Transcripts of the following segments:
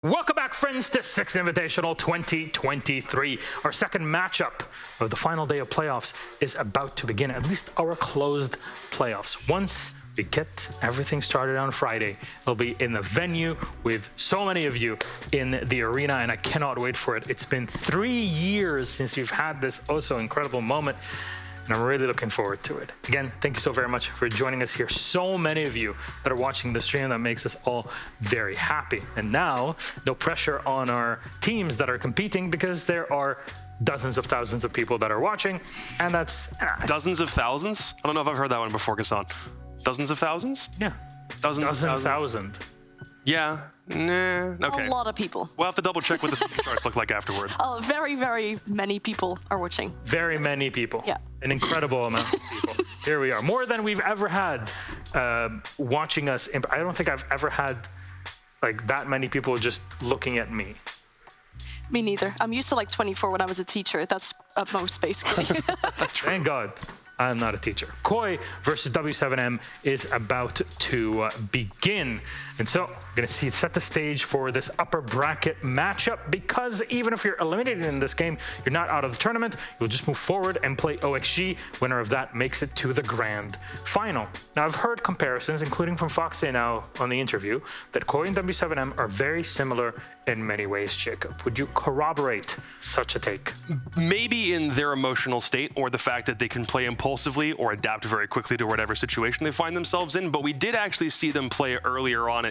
Welcome back, friends, to Six Invitational 2023. Our second matchup of the final day of playoffs is about to begin, at least our closed playoffs. Once we get everything started on Friday, it'll be in the venue with so many of you in the arena, and I cannot wait for it. It's been 3 years since we've had this also incredible moment, and I'm really looking forward to it. Again, thank you so very much for joining us here. So many of you that are watching the stream, that makes us all very happy. And now, no pressure on our teams that are competing, because there are dozens of thousands of people that are watching, and that's... Dozens of thousands? I don't know if I've heard that one before, Gassan. Dozens of thousands? Yeah. Dozens of thousands. Yeah. Nah. Okay. A lot of people. We'll have to double check what the charts look like afterward. Oh, very, very many people are watching. Very many people. Yeah. An incredible amount of people. Here we are. More than we've ever had watching us. I don't think I've ever had like that many people just looking at me. Me neither. I'm used to like 24 when I was a teacher. That's at most, basically. Thank God I'm not a teacher. Koi versus w7m is about to begin. And so we're going to set the stage for this upper bracket matchup, because even if you're eliminated in this game, you're not out of the tournament. You'll just move forward and play OXG. Winner of that makes it to the grand final. Now, I've heard comparisons, including from Foxy now on the interview, that Koi and w7m are very similar in many ways. Jacob, would you corroborate such a take? Maybe in their emotional state, or the fact that they can play impulsively or adapt very quickly to whatever situation they find themselves in. But we did actually see them play earlier on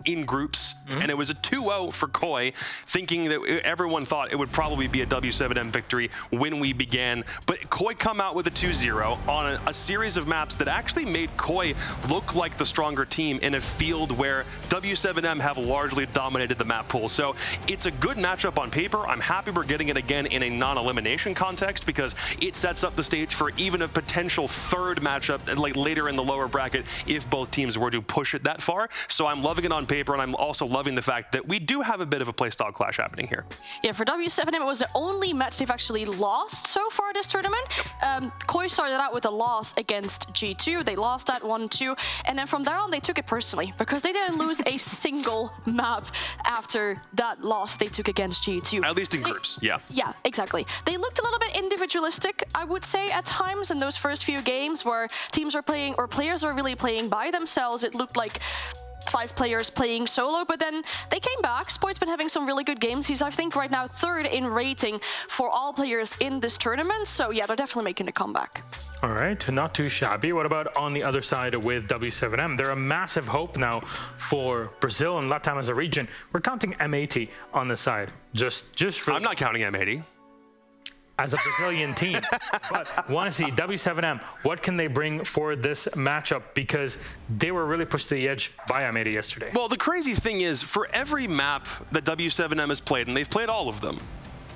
in groups, and it was a 2-0 for Koi, thinking that everyone thought it would probably be a w7m victory when we began. But Koi come out with a 2-0 on a series of maps that actually made Koi look like the stronger team in a field where w7m have largely dominated the map pool. So it's a good matchup on paper. I'm happy we're getting it again in a non-elimination context, because it sets up the stage for even a potential third matchup like later in the lower bracket if both teams were to push it that far. So I'm loving it on paper, and I'm also loving the fact that we do have a bit of a playstyle clash happening here. Yeah, for w7m, it was the only match they've actually lost so far this tournament. Koi started out with a loss against G2. They lost that 1-2, and then from there on, they took it personally, because they didn't lose a single map after that loss they took against G2. At least in groups, yeah. Yeah, exactly. They looked a little bit individualistic, I would say, at times in those first few games where teams are playing, or players are really playing by themselves. It looked like 5 players playing solo, but then they came back. Sport's been having some really good games. He's, I think, right now 3rd in rating for all players in this tournament. So yeah, they're definitely making a comeback. All right, not too shabby. What about on the other side with w7m? They're a massive hope now for Brazil and LATAM as a region. We're counting M80 on the side. Just for... I'm not counting M80. As a Brazilian team. But want to see w7m, what can they bring for this matchup, because they were really pushed to the edge by M80 yesterday. Well, the crazy thing is, for every map that w7m has played, and they've played all of them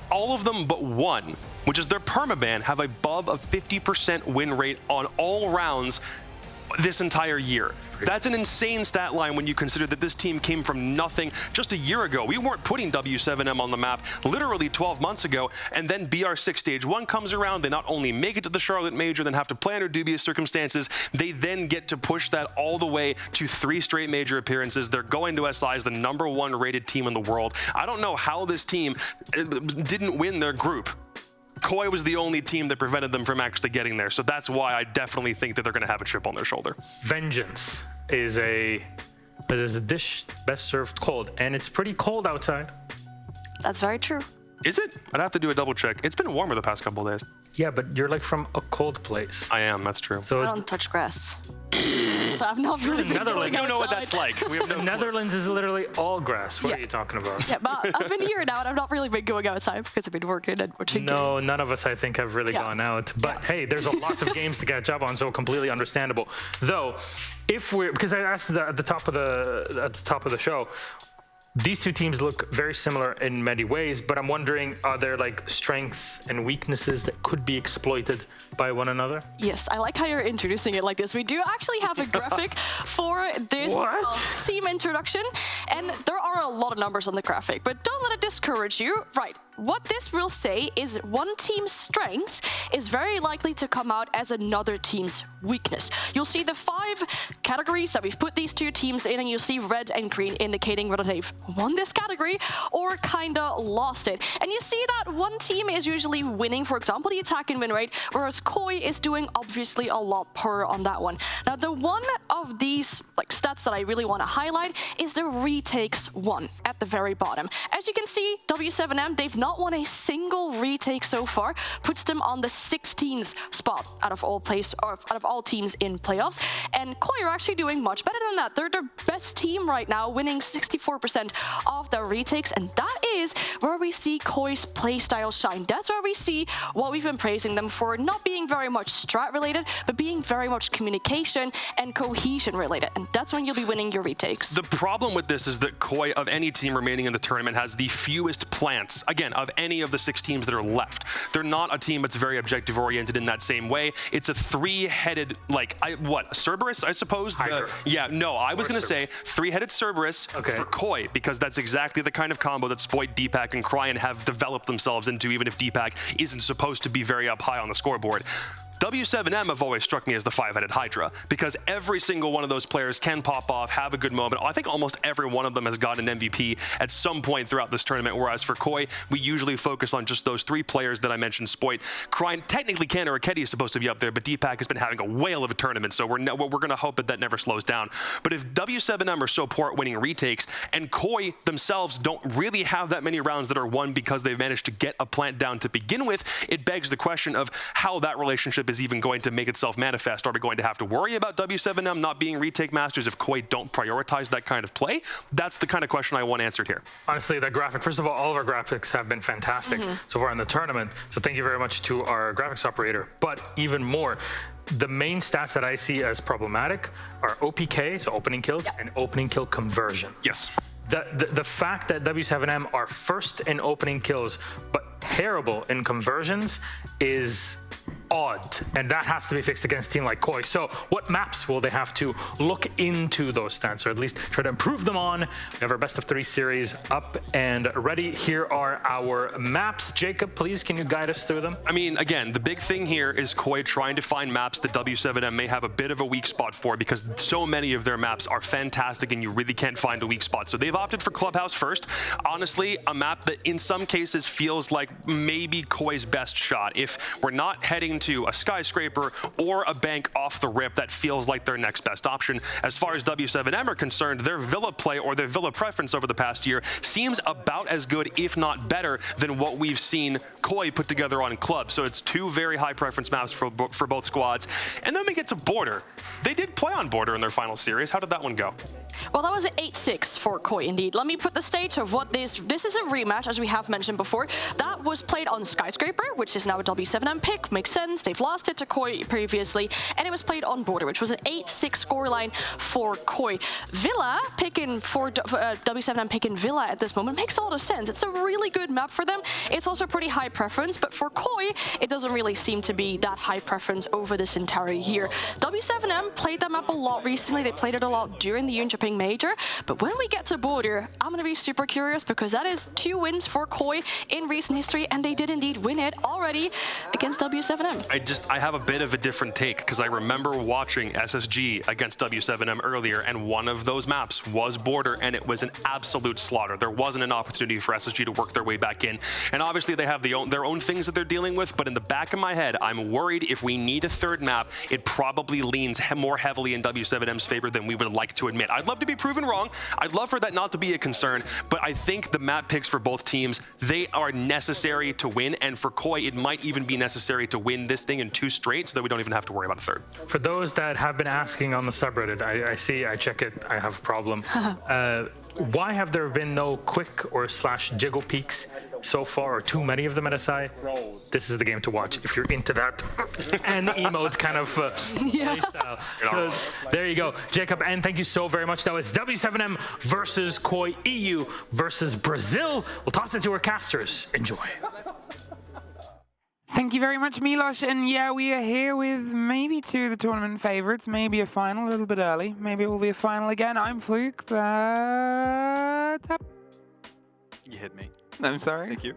but one, which is their permaban, have above a 50% win rate on all rounds this entire year. That's an insane stat line when you consider that this team came from nothing just a year ago. We weren't putting w7m on the map literally 12 months ago, and then BR6 Stage 1 comes around. They not only make it to the Charlotte Major, then have to play under dubious circumstances, they then get to push that all the way to 3 straight major appearances. They're going to SI as the #1 rated team in the world. I don't know how this team didn't win their group. Koi was the only team that prevented them from actually getting there. So that's why I definitely think that they're going to have a chip on their shoulder. Vengeance is a dish best served cold, and it's pretty cold outside. That's very true. Is it? I'd have to do a double check. It's been warmer the past couple of days. Yeah, but you're like from a cold place. I am, that's true. So I don't touch grass. So I've not really been Netherlands. going You know what outside. that's like. We have no Netherlands is literally all grass. What Yeah. are you talking about? Yeah, but I've been here now, and I've not really been going outside because I've been working and watching No, games. none of us, I think, have really gone out. But hey, there's a lot of games to catch up on, so completely understandable. Though, if we're, because I asked at the top of the show, these two teams look very similar in many ways, but I'm wondering, are there like strengths and weaknesses that could be exploited by one another? Yes, I like how you're introducing it like this. We do actually have a graphic for this team introduction, and there are a lot of numbers on the graphic, but don't let it discourage you. Right, what this will say is one team's strength is very likely to come out as another team's weakness. You'll see the 5 categories that we've put these 2 teams in, and you'll see red and green indicating whether they've won this category or kinda lost it. And you see that one team is usually winning, for example, the attack and win rate, whereas Koi is doing obviously a lot poorer on that one. Now, the one of these stats that I really want to highlight is the retakes one at the very bottom. As you can see, w7m, they've not won a single retake so far, puts them on the 16th spot out of all teams in playoffs. And Koi are actually doing much better than that. They're the best team right now, winning 64% of their retakes, and that is where we see Koi's playstyle shine. That's where we see what we've been praising them for, not being very much strat related, but being very much communication and cohesion related, and that's when you'll be winning your retakes. The problem with this is that Koi, of any team remaining in the tournament, has the fewest plants, again, of any of the 6 teams that are left. They're not a team that's very objective oriented in that same way. It's a 3-headed, Cerberus, I suppose? I was going to say 3-headed Cerberus for Koi, because that's exactly the kind of combo that Spoit, Deepak, and Cryan have developed themselves into, even if Deepak isn't supposed to be very up high on the scoreboard. w7m have always struck me as the 5-headed Hydra, because every single one of those players can pop off, have a good moment. I think almost every one of them has gotten an MVP at some point throughout this tournament, whereas for Koi, we usually focus on just those 3 players that I mentioned. Spoit, Cryan, technically Ken or Akedi is supposed to be up there, but Deepak has been having a whale of a tournament, so we're going to hope that never slows down. But if w7m are so poor at winning retakes, and Koi themselves don't really have that many rounds that are won because they've managed to get a plant down to begin with, it begs the question of how that relationship is even going to make itself manifest. Are we going to have to worry about w7m not being retake masters if Koi don't prioritize that kind of play? That's the kind of question I want answered here. Honestly, the graphic, first of all of our graphics have been fantastic so far in the tournament, so thank you very much to our graphics operator. But even more, the main stats that I see as problematic are OPK, so opening kills, and opening kill conversion. Yes. The fact that w7m are first in opening kills but terrible in conversions is odd, and that has to be fixed against a team like Koi. So what maps will they have to look into those stats, or at least try to improve them on? We have our best of 3 series up and ready. Here are our maps. Jacob, please, can you guide us through them? I mean, again, the big thing here is Koi trying to find maps that w7m may have a bit of a weak spot for, because so many of their maps are fantastic and you really can't find a weak spot. So they've opted for Clubhouse first. Honestly, a map that in some cases feels like maybe Koi's best shot. If we're not heading to a skyscraper or a bank off the rip, that feels like their next best option. As far as w7m are concerned, their Villa play, or their Villa preference over the past year, seems about as good, if not better, than what we've seen Koi put together on Club. So it's 2 very high preference maps for both squads. And then we get to Border. They did play on Border in their final series. How did that one go? Well, that was an 8-6 for Koi, indeed. Let me put the stage of what this is a rematch, as we have mentioned before. That was played on Skyscraper, which is now a w7m pick. Makes sense. They've lost it to Koi previously. And it was played on Border, which was an 8-6 scoreline for Koi. Villa picking for w7m picking Villa at this moment makes a lot of sense. It's a really good map for them. It's also pretty high preference, but for Koi, it doesn't really seem to be that high preference over this entire year. w7m played that map a lot recently. They played it a lot during the Junior Major, but when we get to Border, I'm going to be super curious, because that is 2 wins for Koi in recent history, and they did indeed win it already against w7m. I have a bit of a different take, because I remember watching SSG against w7m earlier, and one of those maps was Border, and it was an absolute slaughter. There wasn't an opportunity for SSG to work their way back in, and obviously they have their own things that they're dealing with, but in the back of my head, I'm worried if we need a 3rd map, it probably leans more heavily in w7m's favor than we would like to admit. I'd love to be proven wrong. I'd love for that not to be a concern, but I think the map picks for both teams, they are necessary to win, and for Koi, it might even be necessary to win this thing in 2 straight, so that we don't even have to worry about a 3rd. For those that have been asking on the subreddit, I check it, I have a problem. Why have there been no quick or / jiggle peaks so far, or too many of them at SI? This is the game to watch if you're into that and emote kind of playstyle. So there you go, Jacob, and thank you so very much. That was w7m versus Koi, EU versus Brazil. We'll toss it to our casters. Enjoy. Thank you very much, Milos. And yeah, we are here with maybe 2 of the tournament favorites, maybe a final, a little bit early. Maybe it will be a final again. I'm Fluke, but... You hit me. I'm sorry. Thank you.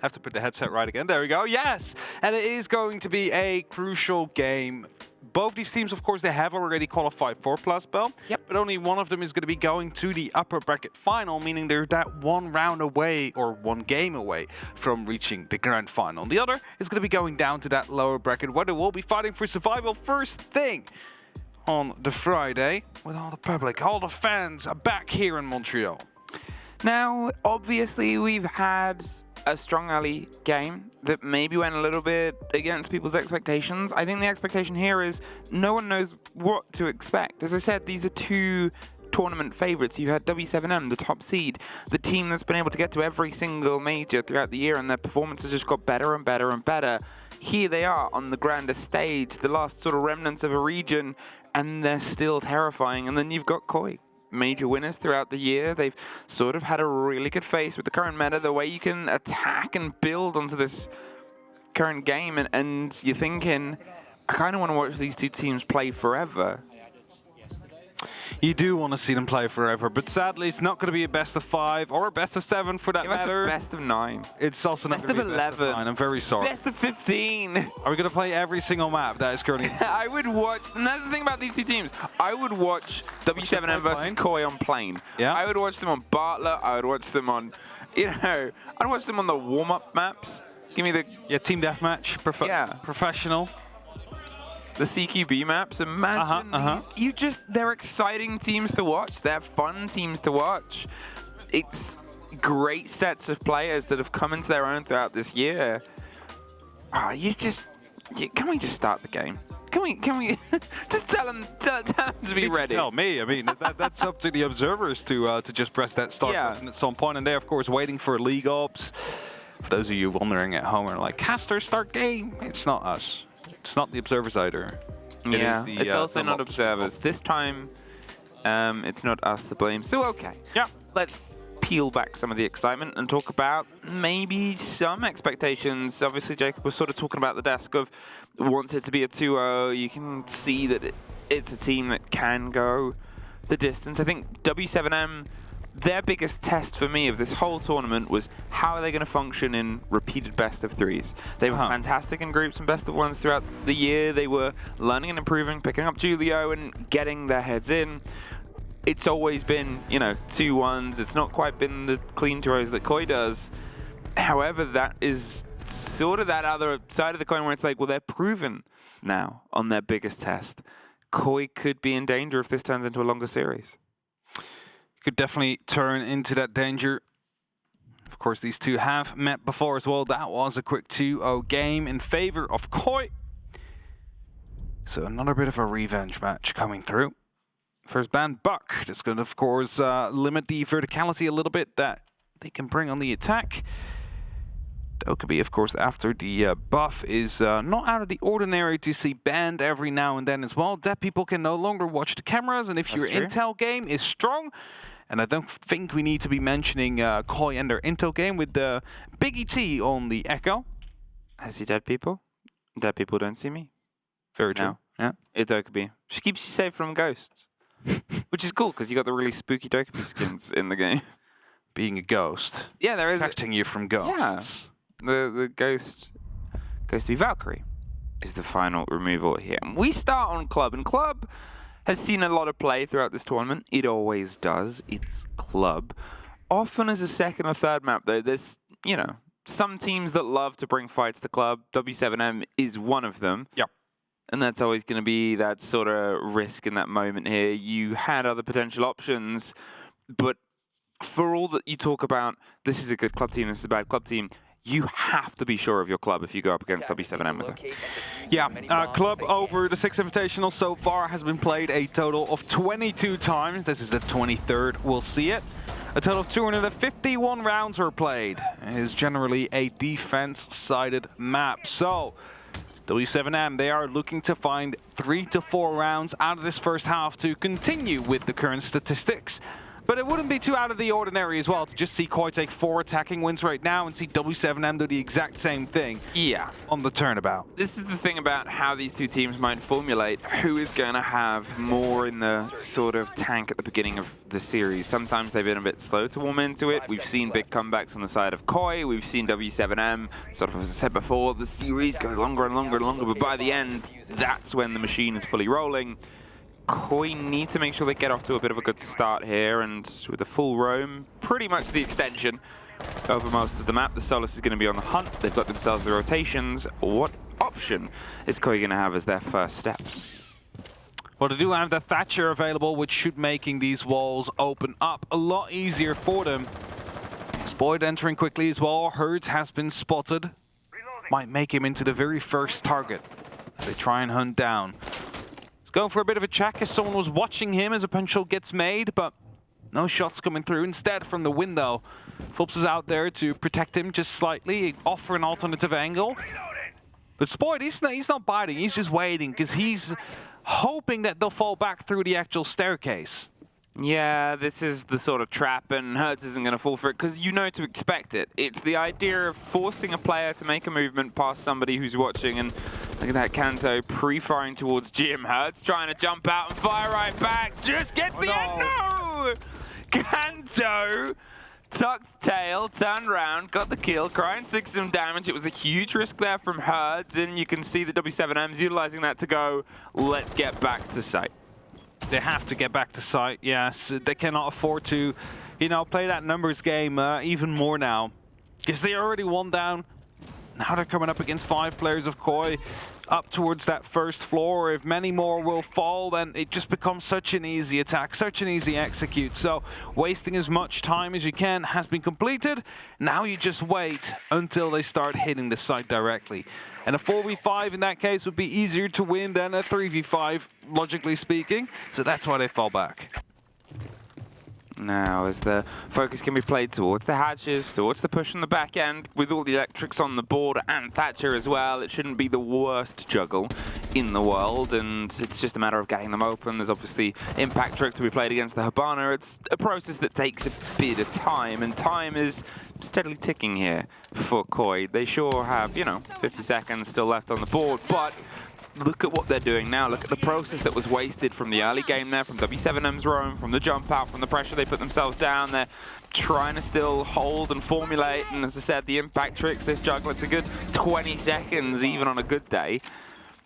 Have to put the headset right again. There we go. Yes! And it is going to be a crucial game. Both these teams, of course, they have already qualified for Plus Bell. Yep. But only one of them is going to be going to the upper bracket final, meaning they're that one round away or one game away from reaching the grand final. The other is going to be going down to that lower bracket where they will be fighting for survival first thing on the Friday with all the public, all the fans are back here in Montreal. Now, obviously, we've had a strong early game that maybe went a little bit against people's expectations. I think the expectation here is no one knows what to expect. As I said, these are two tournament favorites. You had w7m, the top seed, the team that's been able to get to every single major throughout the year, and their performances just got better and better and better. Here they are on the grandest stage, the last sort of remnants of a region, and they're still terrifying. And then you've got Koi. Major winners throughout the year. They've sort of had a really good face with the current meta, the way you can attack and build onto this current game, and you're thinking, I kind of want to watch these two teams play forever. You do want to see them play forever, but sadly it's not going to be a best of 5 or a best of 7 for that matter. Best of 9. It's also not Best going to of be a best of 11. 9. I'm very sorry. Best of 15. Are we going to play every single map that is currently... I would watch, and that's the thing about these two teams. I would watch w7m versus Koi on plane. Yeah. I would watch them on Bartlett. I would watch them on, I'd watch them on the warm-up maps. Give me the... Yeah, team deathmatch, professional. The CQB maps, imagine these. They're exciting teams to watch. They're fun teams to watch. It's great sets of players that have come into their own throughout this year. Can we just start the game? Can we just tell them to be ready? Tell me. I mean, that's up to the observers to just press that start button at some point. And they're, of course, waiting for League Ops. For those of you wondering at home, are like, Caster, start game. It's not us. It's not the observers either. It's also not observers. This time, it's not us to blame. So, okay. Yeah. Let's peel back some of the excitement and talk about maybe some expectations. Obviously, Jacob was sort of talking about the desk of wants it to be a 2-0. You can see that it's a team that can go the distance. I think w7m, their biggest test for me of this whole tournament was how are they going to function in repeated best of 3s. They were fantastic in groups and best of 1s throughout the year. They were learning and improving, picking up Julio and getting their heads in. It's always been, 2-1s. It's not quite been the clean 2-0s that Koi does. However, that is sort of that other side of the coin where it's like, well, they're proven now on their biggest test. Koi could be in danger if this turns into a longer series. Could definitely turn into that danger. Of course, these two have met before as well. That was a quick 2-0 game in favor of Koi. So another bit of a revenge match coming through. First ban, Buck. That's going to, of course, limit the verticality a little bit that they can bring on the attack. Dokubi, of course, after the buff is not out of the ordinary to see banned every now and then as well. Dead people can no longer watch the cameras, and if your intel game is strong, and I don't think we need to be mentioning Koi and their intel game with the Biggie T on the Echo. I see dead people. Dead people don't see me. Very true. No. Yeah. It's Dokubi. She keeps you safe from ghosts. Which is cool, because you got the really spooky Dokubi skins in the game. Being a ghost. Yeah, there is. Protecting you from ghosts. Yeah. The ghost goes to be Valkyrie is the final removal here. We start on Club, and Club has seen a lot of play throughout this tournament. It always does. It's Club. Often as a second or third map, though, there's, some teams that love to bring fights to Club. w7m is one of them. Yep. And that's always going to be that sort of risk in that moment here. You had other potential options, but for all that you talk about, this is a good Club team, this is a bad Club team, you have to be sure of your Club if you go up against w7m with it. Yeah, Club over the Six Invitational so far has been played a total of 22 times. This is the 23rd, we'll see it. A total of 251 rounds were played. It is generally a defense-sided map. So, w7m, they are looking to find 3 to 4 rounds out of this first half to continue with the current statistics. But it wouldn't be too out of the ordinary as well to just see Koi take 4 attacking wins right now and see w7m do the exact same thing. Yeah. On the turnabout. This is the thing about how these two teams might formulate. Who is going to have more in the sort of tank at the beginning of the series? Sometimes they've been a bit slow to warm into it. We've seen big comebacks on the side of Koi. We've seen w7m. Sort of, as I said before, the series goes longer and longer and longer. But by the end, that's when the machine is fully rolling. Koi need to make sure they get off to a bit of a good start here, and with a full roam, pretty much the extension over most of the map. The Solus is going to be on the hunt. They've got themselves the rotations. What option is Koi going to have as their first steps? Well, they do have the Thatcher available, which should making these walls open up a lot easier for them. Spoid entering quickly as well. Herds has been spotted. Might make him into the very first target as they try and hunt down. Going for a bit of a check as someone was watching him as a punch gets made, but no shots coming through. Instead, from the window, Fulps is out there to protect him just slightly, offer an alternative angle. But Spoid, he's not biting, he's just waiting because he's hoping that they'll fall back through the actual staircase. Yeah, this is the sort of trap, and Hertz isn't going to fall for it because you know to expect it. It's the idea of forcing a player to make a movement past somebody who's watching, and look at that Kanto pre-firing towards Jim. Hertz trying to jump out and fire right back. Just gets the end. No! Kanto tucked tail, turned around, got the kill, crying 6 some damage. It was a huge risk there from Hertz, and you can see that w7m's utilizing that to go, let's get back to site. They have to get back to site, yes. They cannot afford to, you know, play that numbers game even more now. Because they already won down. Now they're coming up against 5 players of Koi up towards that first floor. If many more will fall, then it just becomes such an easy attack, such an easy execute. So wasting as much time as you can has been completed. Now you just wait until they start hitting the site directly. And a 4v5 in that case would be easier to win than a 3v5, logically speaking. So that's why they fall back. Now, as the focus can be played towards the hatches, towards the push on the back end, with all the electrics on the board and Thatcher as well, it shouldn't be the worst juggle in the world, and it's just a matter of getting them open. There's obviously impact trick to be played against the Habana. It's a process that takes a bit of time, and time is steadily ticking here for Koi. They sure have, you know, 50 seconds still left on the board, but look at what they're doing now. Look at the process that was wasted from the early game there, from w7m's roam, from the jump out, from the pressure they put themselves down. They're trying to still hold and formulate, and as I said, the impact tricks, this juggle, it's a good 20 seconds even on a good day.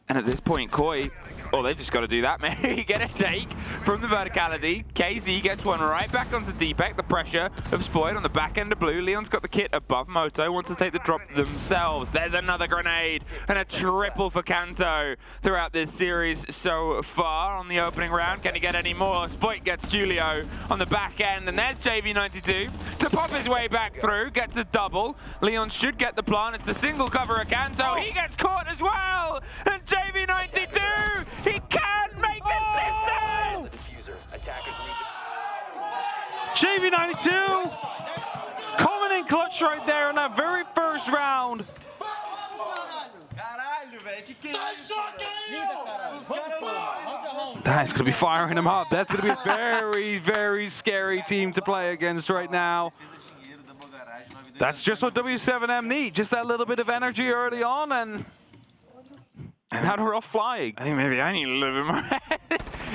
And at this point, Koi, oh, they've just got to do that, maybe get a take from the verticality. KZ gets one right back onto Deepak. The pressure of Spoid on the back end of blue. Leon's got the kit above Moto, wants to take the drop themselves. There's another grenade and a triple for Kanto throughout this series so far on the opening round. Can he get any more? Spoid gets Julio on the back end, and there's JV92 to pop his way back through, gets a double. Leon should get the plant. It's the single cover of Kanto. He gets caught as well, and JV92, he can make the distance! JV92 coming in clutch right there in that very first round. That's going to be firing him up. That's going to be a very, very scary team to play against right now. That's just what w7m need. Just that little bit of energy early on, and now we're off flying. I think maybe I need a little bit more.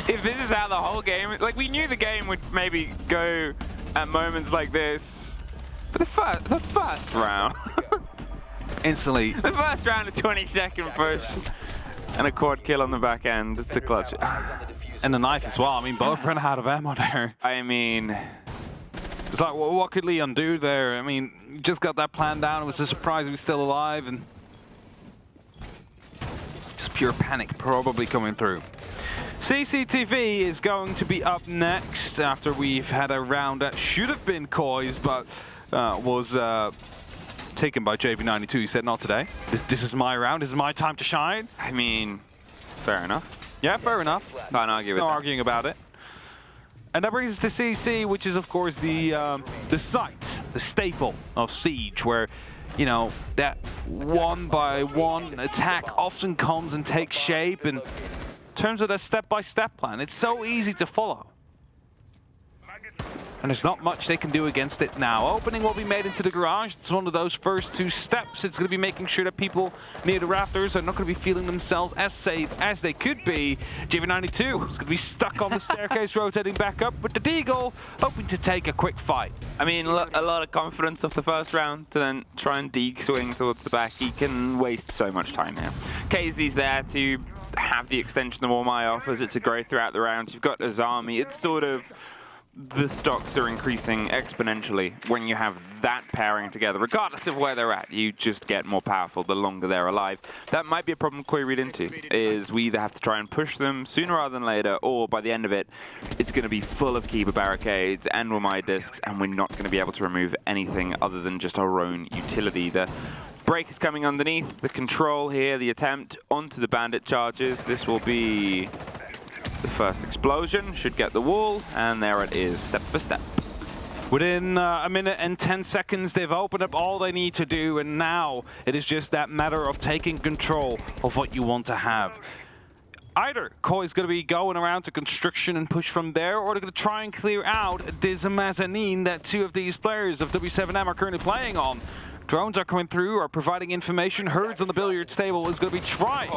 If this is how the whole game, like we knew the game would maybe go at moments like this, but the first round, instantly, the first round, a 20-second push and a quad kill on the back end to clutch it. And the knife as well. I mean, both ran out of ammo there. I mean, it's like, what could Leon do there? I mean, he just got that plan down. It was a surprise he was still alive, and just pure panic probably coming through. CCTV is going to be up next after we've had a round that should have been Koi's, but was taken by JV92. He said, not today. This is my round. This is my time to shine. I mean, fair enough. Yeah, fair enough. Can't argue with that. No arguing about it. And that brings us to CC, which is, of course, the site, the staple of Siege, where, you know, that one-by-one attack often comes and takes shape, and in terms of that step-by-step plan, it's so easy to follow. And there's not much they can do against it now. Opening will be made into the garage. It's one of those first 2 steps. It's going to be making sure that people near the rafters are not going to be feeling themselves as safe as they could be. JV92 is going to be stuck on the staircase, rotating back up with the Deagle, hoping to take a quick fight. I mean, a lot of confidence off the first round to then try and Deagle swing towards the back. He can waste so much time here. KZ's there to have the extension the Warmai offers. It's a growth throughout the round. You've got Azami. It's sort of... the stocks are increasing exponentially when you have that pairing together. Regardless of where they're at, you just get more powerful the longer they're alive. That might be a problem Koi read into, is we either have to try and push them sooner rather than later, or by the end of it, it's going to be full of Keeper barricades and Wamai discs, and we're not going to be able to remove anything other than just our own utility. The break is coming underneath, the control here, the attempt onto the bandit charges. This will be... the first explosion, should get the wall, and there it is, step for step. Within a minute and 10 seconds, they've opened up all they need to do, and now it is just that matter of taking control of what you want to have. Either Koi's going to be going around to construction and push from there, or they're going to try and clear out this mezzanine that 2 of these players of w7m are currently playing on. Drones are coming through, are providing information. Herds on the billiards table is going to be trying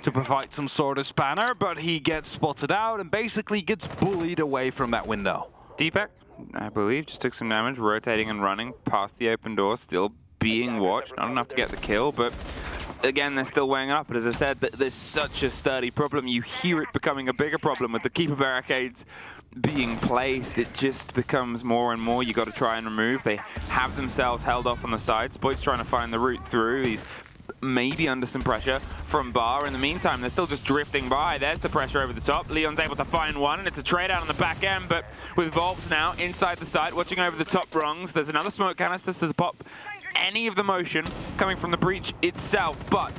to provide some sort of spanner, but he gets spotted out and basically gets bullied away from that window. Deepak, I believe, just took some damage, rotating and running past the open door, still being watched. Not enough to get the kill, but again, they're still weighing up. But as I said, there's such a sturdy problem. You hear it becoming a bigger problem with the Keeper barricades being placed. It just becomes more and more you got to try and remove. They have themselves held off on the side. Spoit's trying to find the route through. He's maybe under some pressure from Bar. In the meantime, they're still just drifting by. There's the pressure over the top. Leon's able to find one, and it's a trade out on the back end, but with Volps now inside the site, watching over the top rungs. There's another smoke canister to pop any of the motion coming from the breach itself, but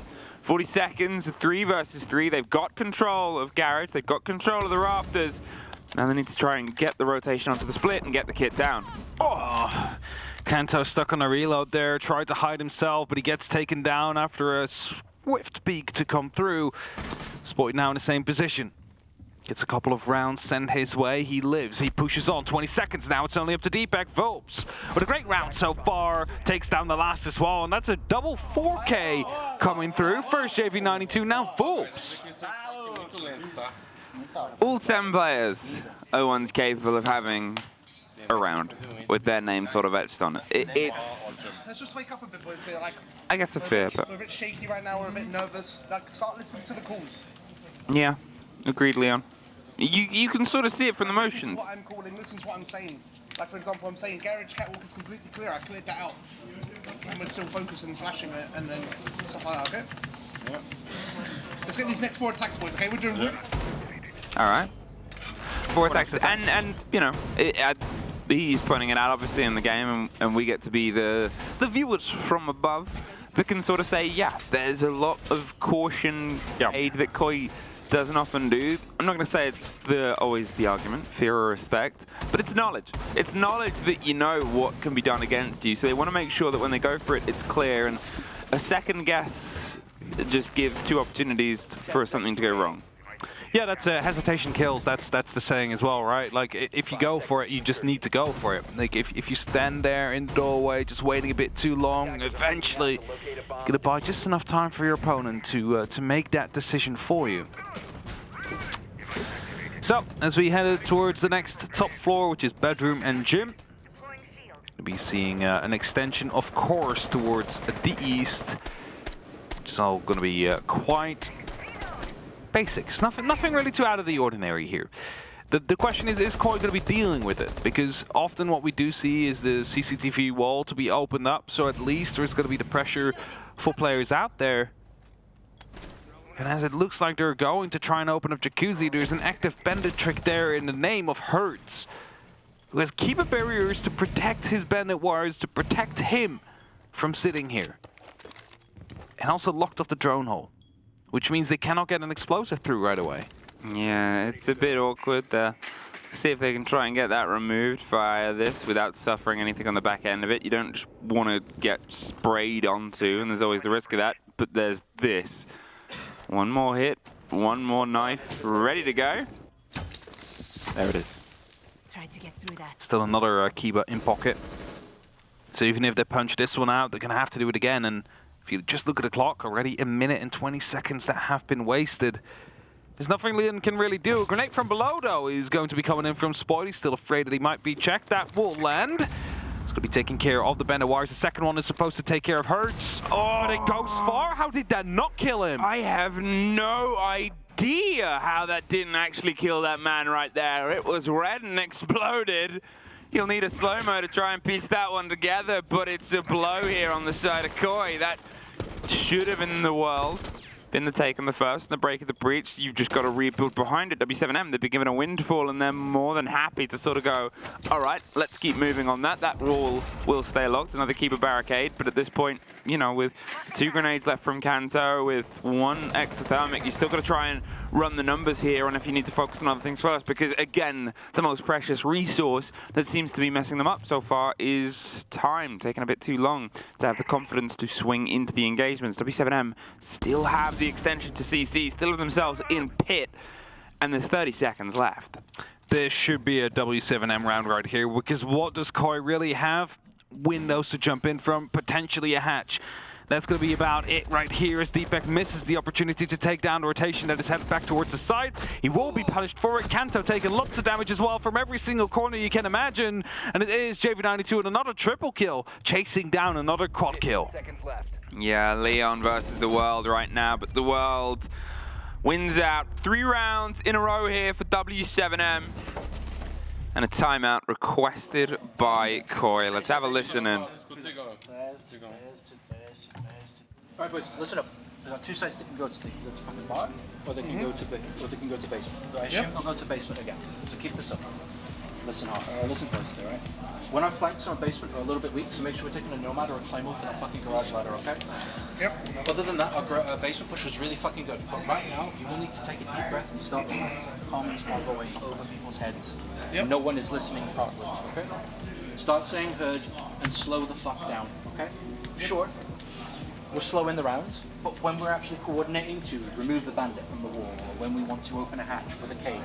40 seconds, 3 versus 3. They've got control of Garage. They've got control of the rafters. Now they need to try and get the rotation onto the split and get the kit down. Oh, Kanto stuck on a reload there, tried to hide himself, but he gets taken down after a swift peek to come through. Spoit now in the same position. Gets a couple of rounds sent his way. He lives. He pushes on. 20 seconds now. It's only up to Deepak. Volps with a great round so far. Takes down the last as well. And that's a double 4K coming through. First JV92, now Volps. All 10 players are ones capable of having a round with their name sort of etched on it. It's... let's just wake up a bit, boys. So, like, I guess a fear, but... we're a bit shaky right now. We're a bit nervous. Like, start listening to the calls. Yeah, agreed, Leon. You can sort of see it from the motions. Listen to what I'm calling, listen to what I'm saying. Like, for example, I'm saying Garage Catwalk is completely clear. I cleared that out. And we're still focusing and flashing it and then stuff like that, okay? Yeah. Let's get these next 4 attacks, boys, okay? We're doing... All right. 4 attacks. And you know, he's pointing it out, obviously, in the game, and we get to be the viewers from above that can sort of say, yeah, there's a lot of caution aid that Koi doesn't often do. I'm not going to say it's always the argument, fear or respect, but it's knowledge. It's knowledge that you know what can be done against you, so they want to make sure that when they go for it, it's clear, and a second guess just gives 2 opportunities for something to go wrong. Yeah, that's hesitation kills. That's the saying as well, right? Like, if you go for it, you just need to go for it. Like, if you stand there in the doorway, just waiting a bit too long, eventually you're gonna buy just enough time for your opponent to make that decision for you. So, as we headed towards the next top floor, which is bedroom and gym, we'll be seeing an extension, of course, towards the east, which is all going to be quite basics. Nothing really too out of the ordinary here. The question is Koi going to be dealing with it? Because often what we do see is the CCTV wall to be opened up, so at least there's going to be the pressure for players out there. And as it looks like they're going to try and open up Jacuzzi, there's an active bandit trick there in the name of Hertz, who has keeper barriers to protect his bandit wires, to protect him from sitting here. And also locked off the drone hole, which means they cannot get an explosive through right away. Yeah, it's a bit awkward there. See if they can try and get that removed via this without suffering anything on the back end of it. You don't just want to get sprayed onto, and there's always the risk of that, but there's this. One more hit, one more knife, ready to go. There it is. tried to get through that. Still another Kiba in pocket. So even if they punch this one out, they're going to have to do it again. And if you just look at the clock, already 1 minute and 20 seconds that have been wasted. There's nothing Leon can really do. A grenade from below, though, is going to be coming in from Spoil. He's still afraid that he might be checked. That will land. It's going to be taking care of the bender wires. The second one is supposed to take care of Hertz. Oh, and it goes far. How did that not kill him? I have no idea how that didn't actually kill that man right there. It was red and exploded. You'll need a slow-mo to try and piece that one together, but it's a blow here on the side of Koi. That should have in the world been the take on the first, and the break of the breach. You've just got to rebuild behind it. W7m, they've been given a windfall, and they're more than happy to sort of go, all right, let's keep moving on that. That wall will stay locked. Another keeper barricade, but at this point, you know, with 2 grenades left from Kanto, with 1 exothermic, you still got to try and run the numbers here, and if you need to focus on other things first, because again, the most precious resource that seems to be messing them up so far is time, taking a bit too long to have the confidence to swing into the engagements. W7m still have the extension to CC, still have themselves in pit, and there's 30 seconds left. This should be a W7M round right here, because what does Koi really have? Windows to jump in from, potentially a hatch. That's going to be about it right here as Deepak misses the opportunity to take down the rotation that is headed back towards the side. He will be punished for it. Kanto taking lots of damage as well from every single corner you can imagine. And it is JV92 with another triple kill, chasing down another quad kill. Yeah, Leon versus the world right now, but the world wins out 3 rounds in a row here for W7M. And a timeout requested by Koi. Let's have a listen in. Alright boys, listen up. There are 2 sites they can go to. They can go to fucking bar, or they can go to basement. I assume they'll go to basement again. So keep this up. Listen hard. Listen closely, alright? When our flanks on basement are a little bit weak, so make sure we're taking a nomad or a climb for that fucking garage ladder, okay? Yep. Other than that, our basement push was really fucking good. But right now, you will need to take a deep breath and start relaxing. Comments are going over people's heads. Yep. No one is listening properly, okay? Start saying heard and slow the fuck down, okay? Sure. We're slow in the rounds, but when we're actually coordinating to remove the bandit from the wall, or when we want to open a hatch for the cave,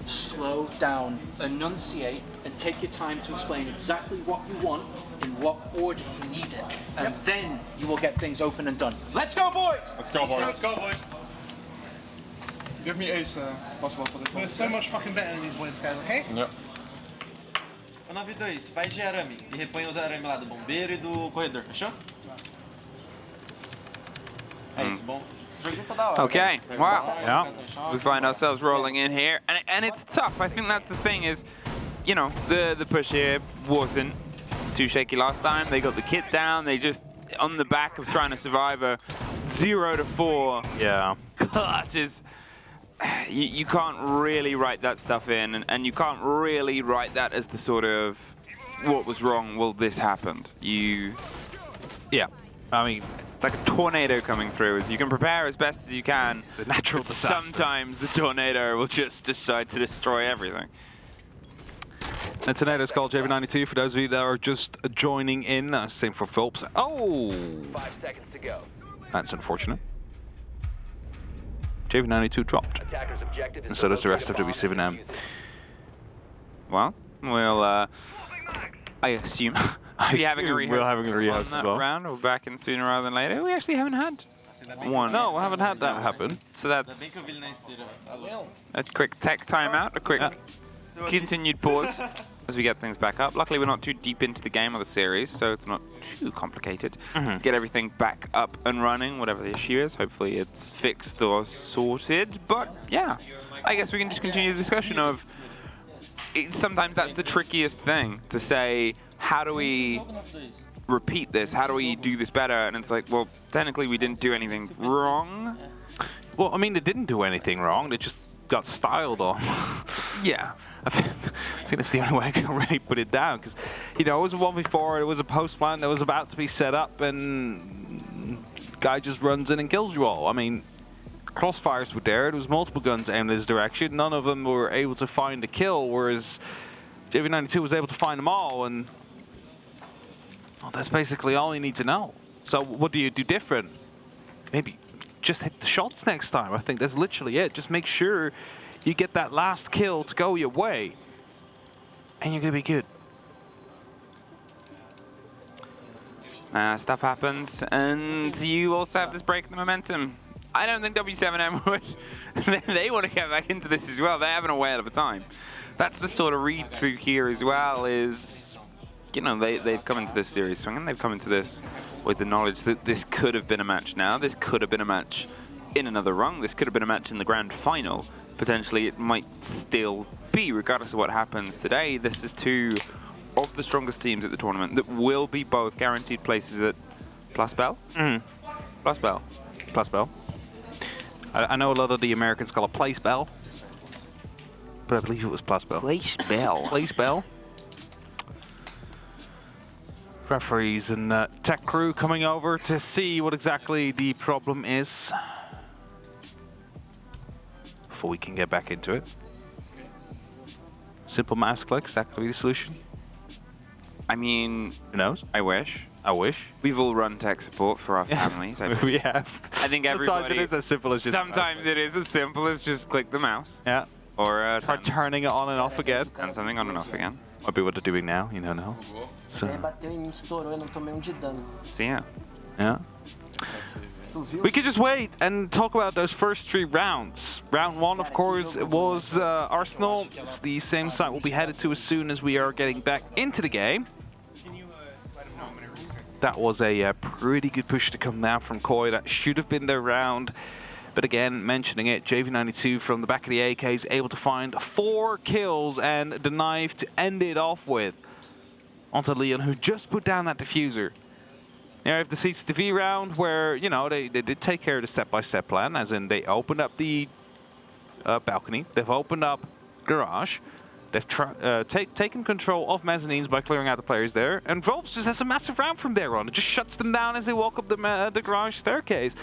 slow down, enunciate, and take your time to explain exactly what you want, in what order you need it, and then you will get things open and done. Let's go, boys! Let's go, boys. Let's go, boys. Give me ace possible for this one. We're so much fucking better than these boys, guys, okay? Yep. Ô, Navito, é isso. Vai de arame e repõe os arame lá do bombeiro e do corredor, fechou? É isso, bom. Joguinho tá da hora. Okay, guys. wow. Yeah. We find ourselves rolling in here, and it's tough. I think that's the thing is, you know, the push here wasn't too shaky last time. They got the kit down. They just, on the back of trying to survive a 0 to 4 clutch is, you can't really write that stuff in, and you can't really write that as the sort of, what was wrong, well, this happened. Yeah, I mean, it's like a tornado coming through. As you can prepare as best as you can. It's a natural disaster. Sometimes the tornado will just decide to destroy everything. The tornado's called JV92 for those of you that are just joining in. Same for Phillips. Oh! 5 seconds to go. That's unfortunate. JV92 dropped. Attacker's objective is And so does the rest of W7M. Well, we'll, I assume, be having a rehearsal. We're having a rehearsal as well. Round. We're back in sooner rather than later. We actually haven't had one. No, we haven't had that happen. So that's a quick tech timeout, a quick continued pause as we get things back up. Luckily, we're not too deep into the game or the series, so it's not too complicated to get everything back up and running, whatever the issue is. Hopefully, it's fixed or sorted. But yeah, I guess we can just continue the discussion of. Sometimes that's the trickiest thing to say. How do we repeat this? How do we do this better? And it's like, well, technically, we didn't do anything wrong. Well, I mean, they didn't do anything wrong. They just got styled on. Yeah. I think that's the only way I can really put it down. Because, you know, it was a 1v4, it was a post plan that was about to be set up, and guy just runs in and kills you all. I mean, crossfires were there. There was multiple guns aimed in his direction. None of them were able to find a kill, whereas JV92 was able to find them all. And well, that's basically all you need to know. So what do you do different? Maybe just hit the shots next time. I think that's literally it. Just make sure you get that last kill to go your way. and you're going to be good. Stuff happens, and you also have this break in the momentum. I don't think w7m would. They want to get back into this as well. They're having a whale of a time. That's the sort of read through here as well. Is, you know, they've come into this series swinging. They've come into this with the knowledge that this could have been a match now. This could have been a match in another rung. This could have been a match in the grand final. Potentially, it might still be, regardless of what happens today. This is two of the strongest teams at the tournament that will be both guaranteed places at Plus Bell. Plus Bell. Plus Bell. I know a lot of the Americans call it Place Bell, but I believe it was Plus Bell. Place Bell. Place Bell. Referees and tech crew coming over to see what exactly the problem is before we can get back into it. Simple mouse clicks, that could be the solution. I mean, who knows? I wish. I wish. We've all run tech support for our families. We have. I think everybody. Sometimes it is as simple as just. Sometimes it is as simple as just click the mouse. Yeah. Or try turning it on and off again. And something on and off again. Might be what they're doing now. You don't know. So. So yeah. Yeah. We could just wait and talk about those first 3 rounds. Round 1, of course, was Arsenal. It's the same site we'll be headed to as soon as we are getting back into the game. That was a pretty good push to come now from Koi. That should have been their round. But again, mentioning it, JV92 from the back of the AK is able to find 4 kills and the knife to end it off with. Onto Leon, who just put down that diffuser. Now we have the CCTV round where, you know, they did take care of the step-by-step plan, as in they opened up the balcony, they've opened up garage, they've taken control of mezzanines by clearing out the players there, and Volps just has a massive round from there on. It just shuts them down as they walk up the garage staircase,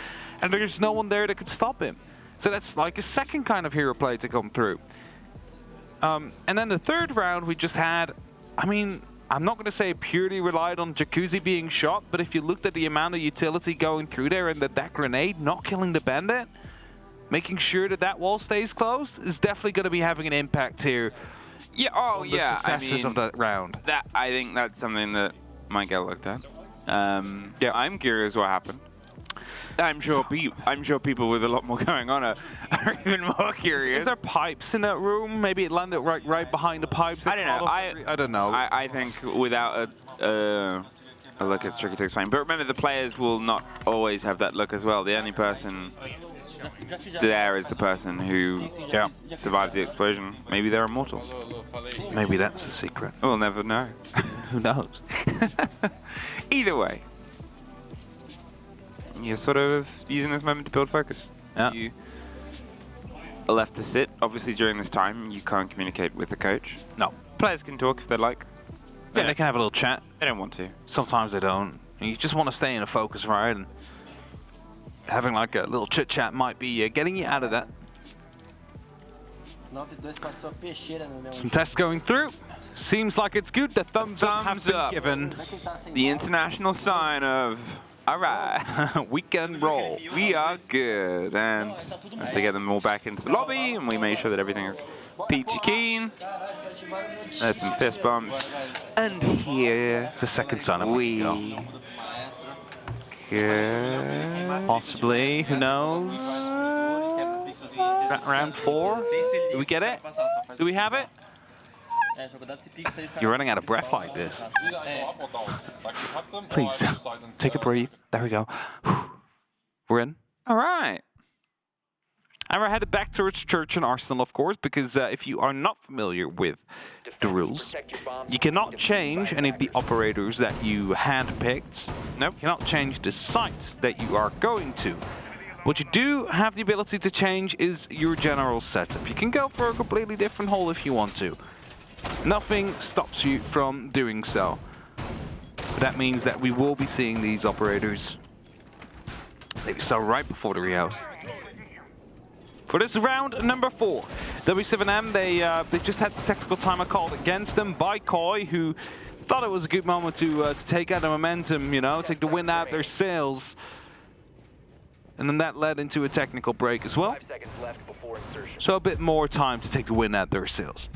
and there's no one there that could stop him. So that's like a second kind of hero play to come through. And then the third round we just had, I mean, I'm not going to say it purely relied on Jacuzzi being shot, but if you looked at the amount of utility going through there and that grenade not killing the bandit, making sure that that wall stays closed is definitely going to be having an impact here. Yeah, oh yeah, the successes of that round. I think that's something that might get looked at. Yeah, I'm curious what happened. I'm sure people with a lot more going on are even more curious. Is there pipes in that room? Maybe it landed right behind the pipes. I don't know. I don't know. I think without a look, it's tricky to explain. But remember, the players will not always have that look as well. The only person there is the person who survived the explosion. Maybe they're immortal. Maybe that's the secret. We'll never know. Who knows? Either way, you're sort of using this moment to build focus. Yeah. You are left to sit. Obviously, during this time, you can't communicate with the coach. No. Players can talk if they like. Yeah, they can have a little chat. They don't want to. Sometimes they don't. You just want to stay in a focus, right? And having like a little chit chat might be getting you out of that. Some tests going through. Seems like it's good. The thumbs up have been given. The international sign of, all right, we can roll. We are good. And as they get them all back into the lobby, and we make sure that everything is peachy keen. There's some fist bumps. And here, it's a second sign of we could possibly, who knows? Round 4. Do we get it? Do we have it? You're running out of breath like this. Please, take a breathe. There we go. We're in. All right. And we're headed back towards Church and Arsenal, of course, because if you are not familiar with the rules, you cannot change any of the operators that you handpicked. No, you cannot change the site that you are going to. What you do have the ability to change is your general setup. You can go for a completely different hole if you want to. Nothing stops you from doing so. But that means that we will be seeing these operators maybe so right before the rehouse. For this round number 4, w7m, they just had the tactical timer called against them by Koi, who thought it was a good moment to take out the momentum, you know, take the wind out their sails. And then that led into a technical break as well. 5 seconds left before insertion. So a bit more time to take the wind out their sails.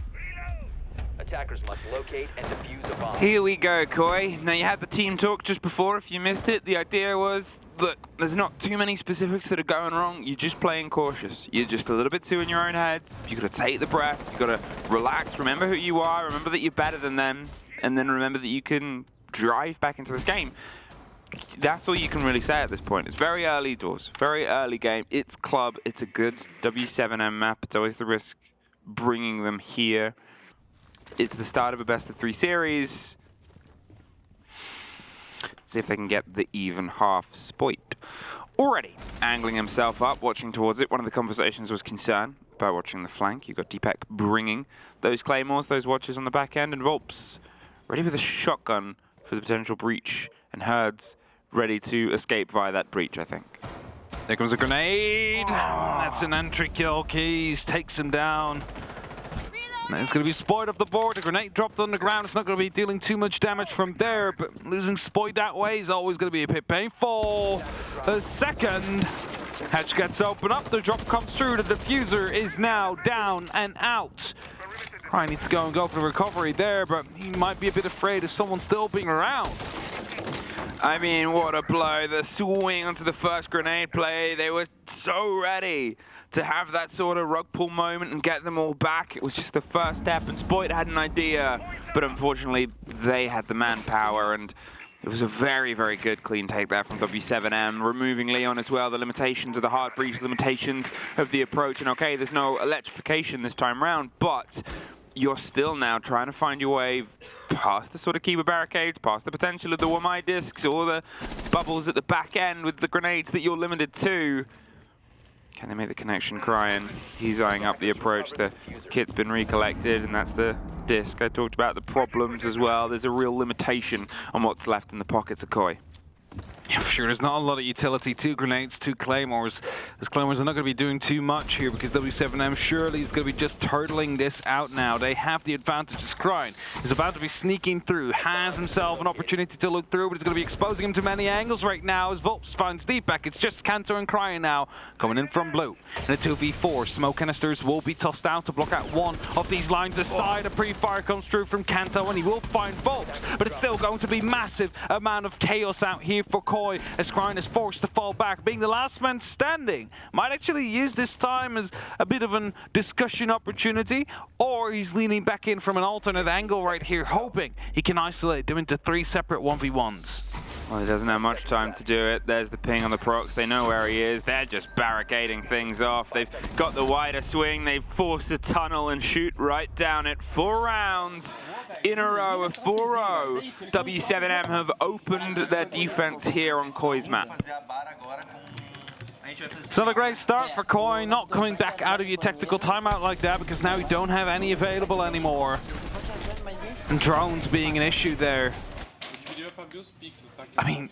Attackers must locate and defuse a bomb. Here we go, Koi. Now, you had the team talk just before. If you missed it, the idea was, look, there's not too many specifics that are going wrong. You're just playing cautious. You're just a little bit too in your own heads. You got to take the breath. You got to relax. Remember who you are. Remember that you're better than them. And then remember that you can drive back into this game. That's all you can really say at this point. It's very early doors, very early game. It's club. It's a good w7m map. It's always the risk bringing them here. It's the start of a best-of-3 series. See if they can get the even half Spoit. Already angling himself up, watching towards it. One of the conversations was concern about watching the flank. You've got Deepak bringing those claymores, those watches on the back end, and Volps ready with a shotgun for the potential breach, and Herds ready to escape via that breach, I think. There comes a grenade. That's an entry kill. Keys takes him down. It's going to be Spoit off the board. The grenade dropped on the ground. It's not going to be dealing too much damage from there, but losing Spoit that way is always going to be a bit painful. A second. Hatch gets open up. The drop comes through. The diffuser is now down and out. Ryan needs to go for the recovery there, but he might be a bit afraid of someone still being around. I mean, what a blow. The swing onto the first grenade play. They were so ready to have that sort of rug pull moment and get them all back. It was just the first step, and Spoit had an idea, but unfortunately, they had the manpower, and it was a very, very good clean take there from w7m, removing Leon as well, the limitations of the hard breach, limitations of the approach, and okay, there's no electrification this time round, but you're still now trying to find your way past the sort of keeper barricades, past the potential of the Wamai discs, or the bubbles at the back end with the grenades that you're limited to. Can they make the connection? Crying. He's eyeing up the approach. The kit's been recollected, and that's the disc. I talked about the problems as well. There's a real limitation on what's left in the pockets of Koi. Yeah, for sure, there's not a lot of utility. 2 grenades, 2 claymores. Those claymores are not going to be doing too much here because w7m surely is going to be just turtling this out now. They have the advantage. Skrine is about to be sneaking through, has himself an opportunity to look through, but it's going to be exposing him to many angles right now as Volps finds Deepak. It's just Kanto and Cryan now coming in from blue. In a 2v4, smoke canisters will be tossed out to block out one of these lines aside. A pre-fire comes through from Kanto and he will find Volps, but it's still going to be massive amount of chaos out here for Koi. As Cryan is forced to fall back, being the last man standing. Might actually use this time as a bit of a discussion opportunity, or he's leaning back in from an alternate angle right here, hoping he can isolate them into 3 separate 1v1s. Well, he doesn't have much time to do it. There's the ping on the procs. They know where he is. They're just barricading things off. They've got the wider swing. They've forced a tunnel and shoot right down it. 4 rounds in a row of 4-0. w7m have opened their defense here on Koi's map. It's not a great start for Koi, not coming back out of your tactical timeout like that because now you don't have any available anymore. And drones being an issue there. I mean,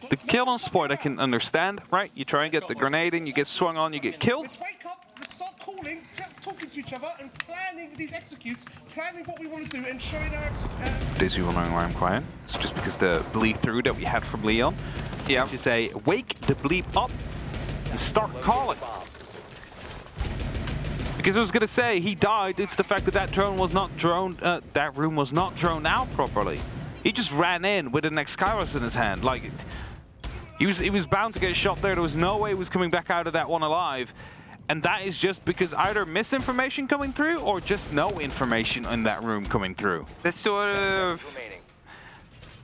the kill on Spoit I can understand, right? You try and get the grenade in, you get swung on, you get killed. Let's wake up, let's start calling, talking to each other and planning these executes, planning what we want to do and showing our This you wondering why I'm quiet. It's just because the bleed through that we had from Leon. Yeah. To say, wake the bleep up and start calling. Because I was gonna say he died. It's the fact that that drone was not droned. That room was not droned out properly. He just ran in with an Excalibur in his hand. Like, he was bound to get shot there. There was no way he was coming back out of that one alive. And that is just because either misinformation coming through or just no information in that room coming through. There's sort of...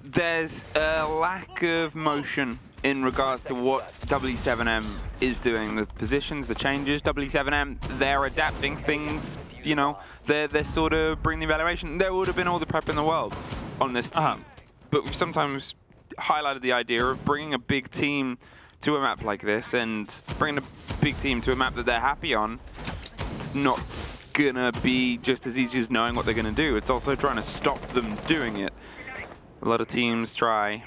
There's a lack of motion in regards to what w7m is doing. The positions, the changes, w7m, they're adapting things, you know. They're sort of bringing the evaluation. There would have been all the prep in the world on this team. But we've sometimes highlighted the idea of bringing a big team to a map like this and bringing a big team to a map that they're happy on. It's not gonna be just as easy as knowing what they're gonna do. It's also trying to stop them doing it. A lot of teams try,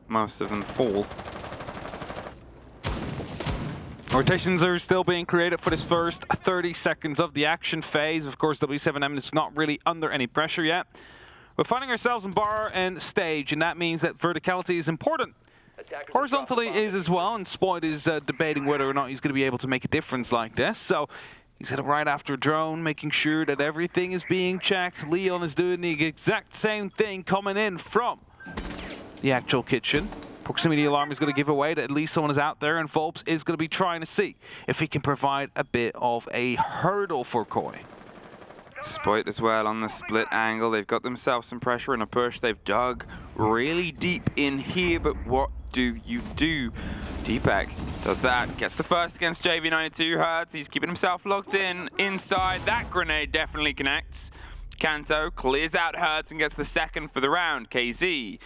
most of them fall. Rotations are still being created for this first 30 seconds of the action phase. Of course, w7m is not really under any pressure yet. We're finding ourselves in bar and stage, and that means that verticality is important. Horizontally is as well, and Spoit is debating whether or not he's going to be able to make a difference like this. So He's hit it right after drone, making sure that everything is being checked. Leon is doing the exact same thing coming in from the actual kitchen. Proximity alarm is going to give away that at least someone is out there, and Volps is going to be trying to see if he can provide a bit of a hurdle for Koi. Spoit as well on the split angle. They've got themselves some pressure and a push. They've dug really deep in here, but what do you do? Deepak does that, gets the first against JV92. Hertz, he's keeping himself locked in inside. That grenade definitely connects. Kanto clears out Hertz and gets the second for the round. KZ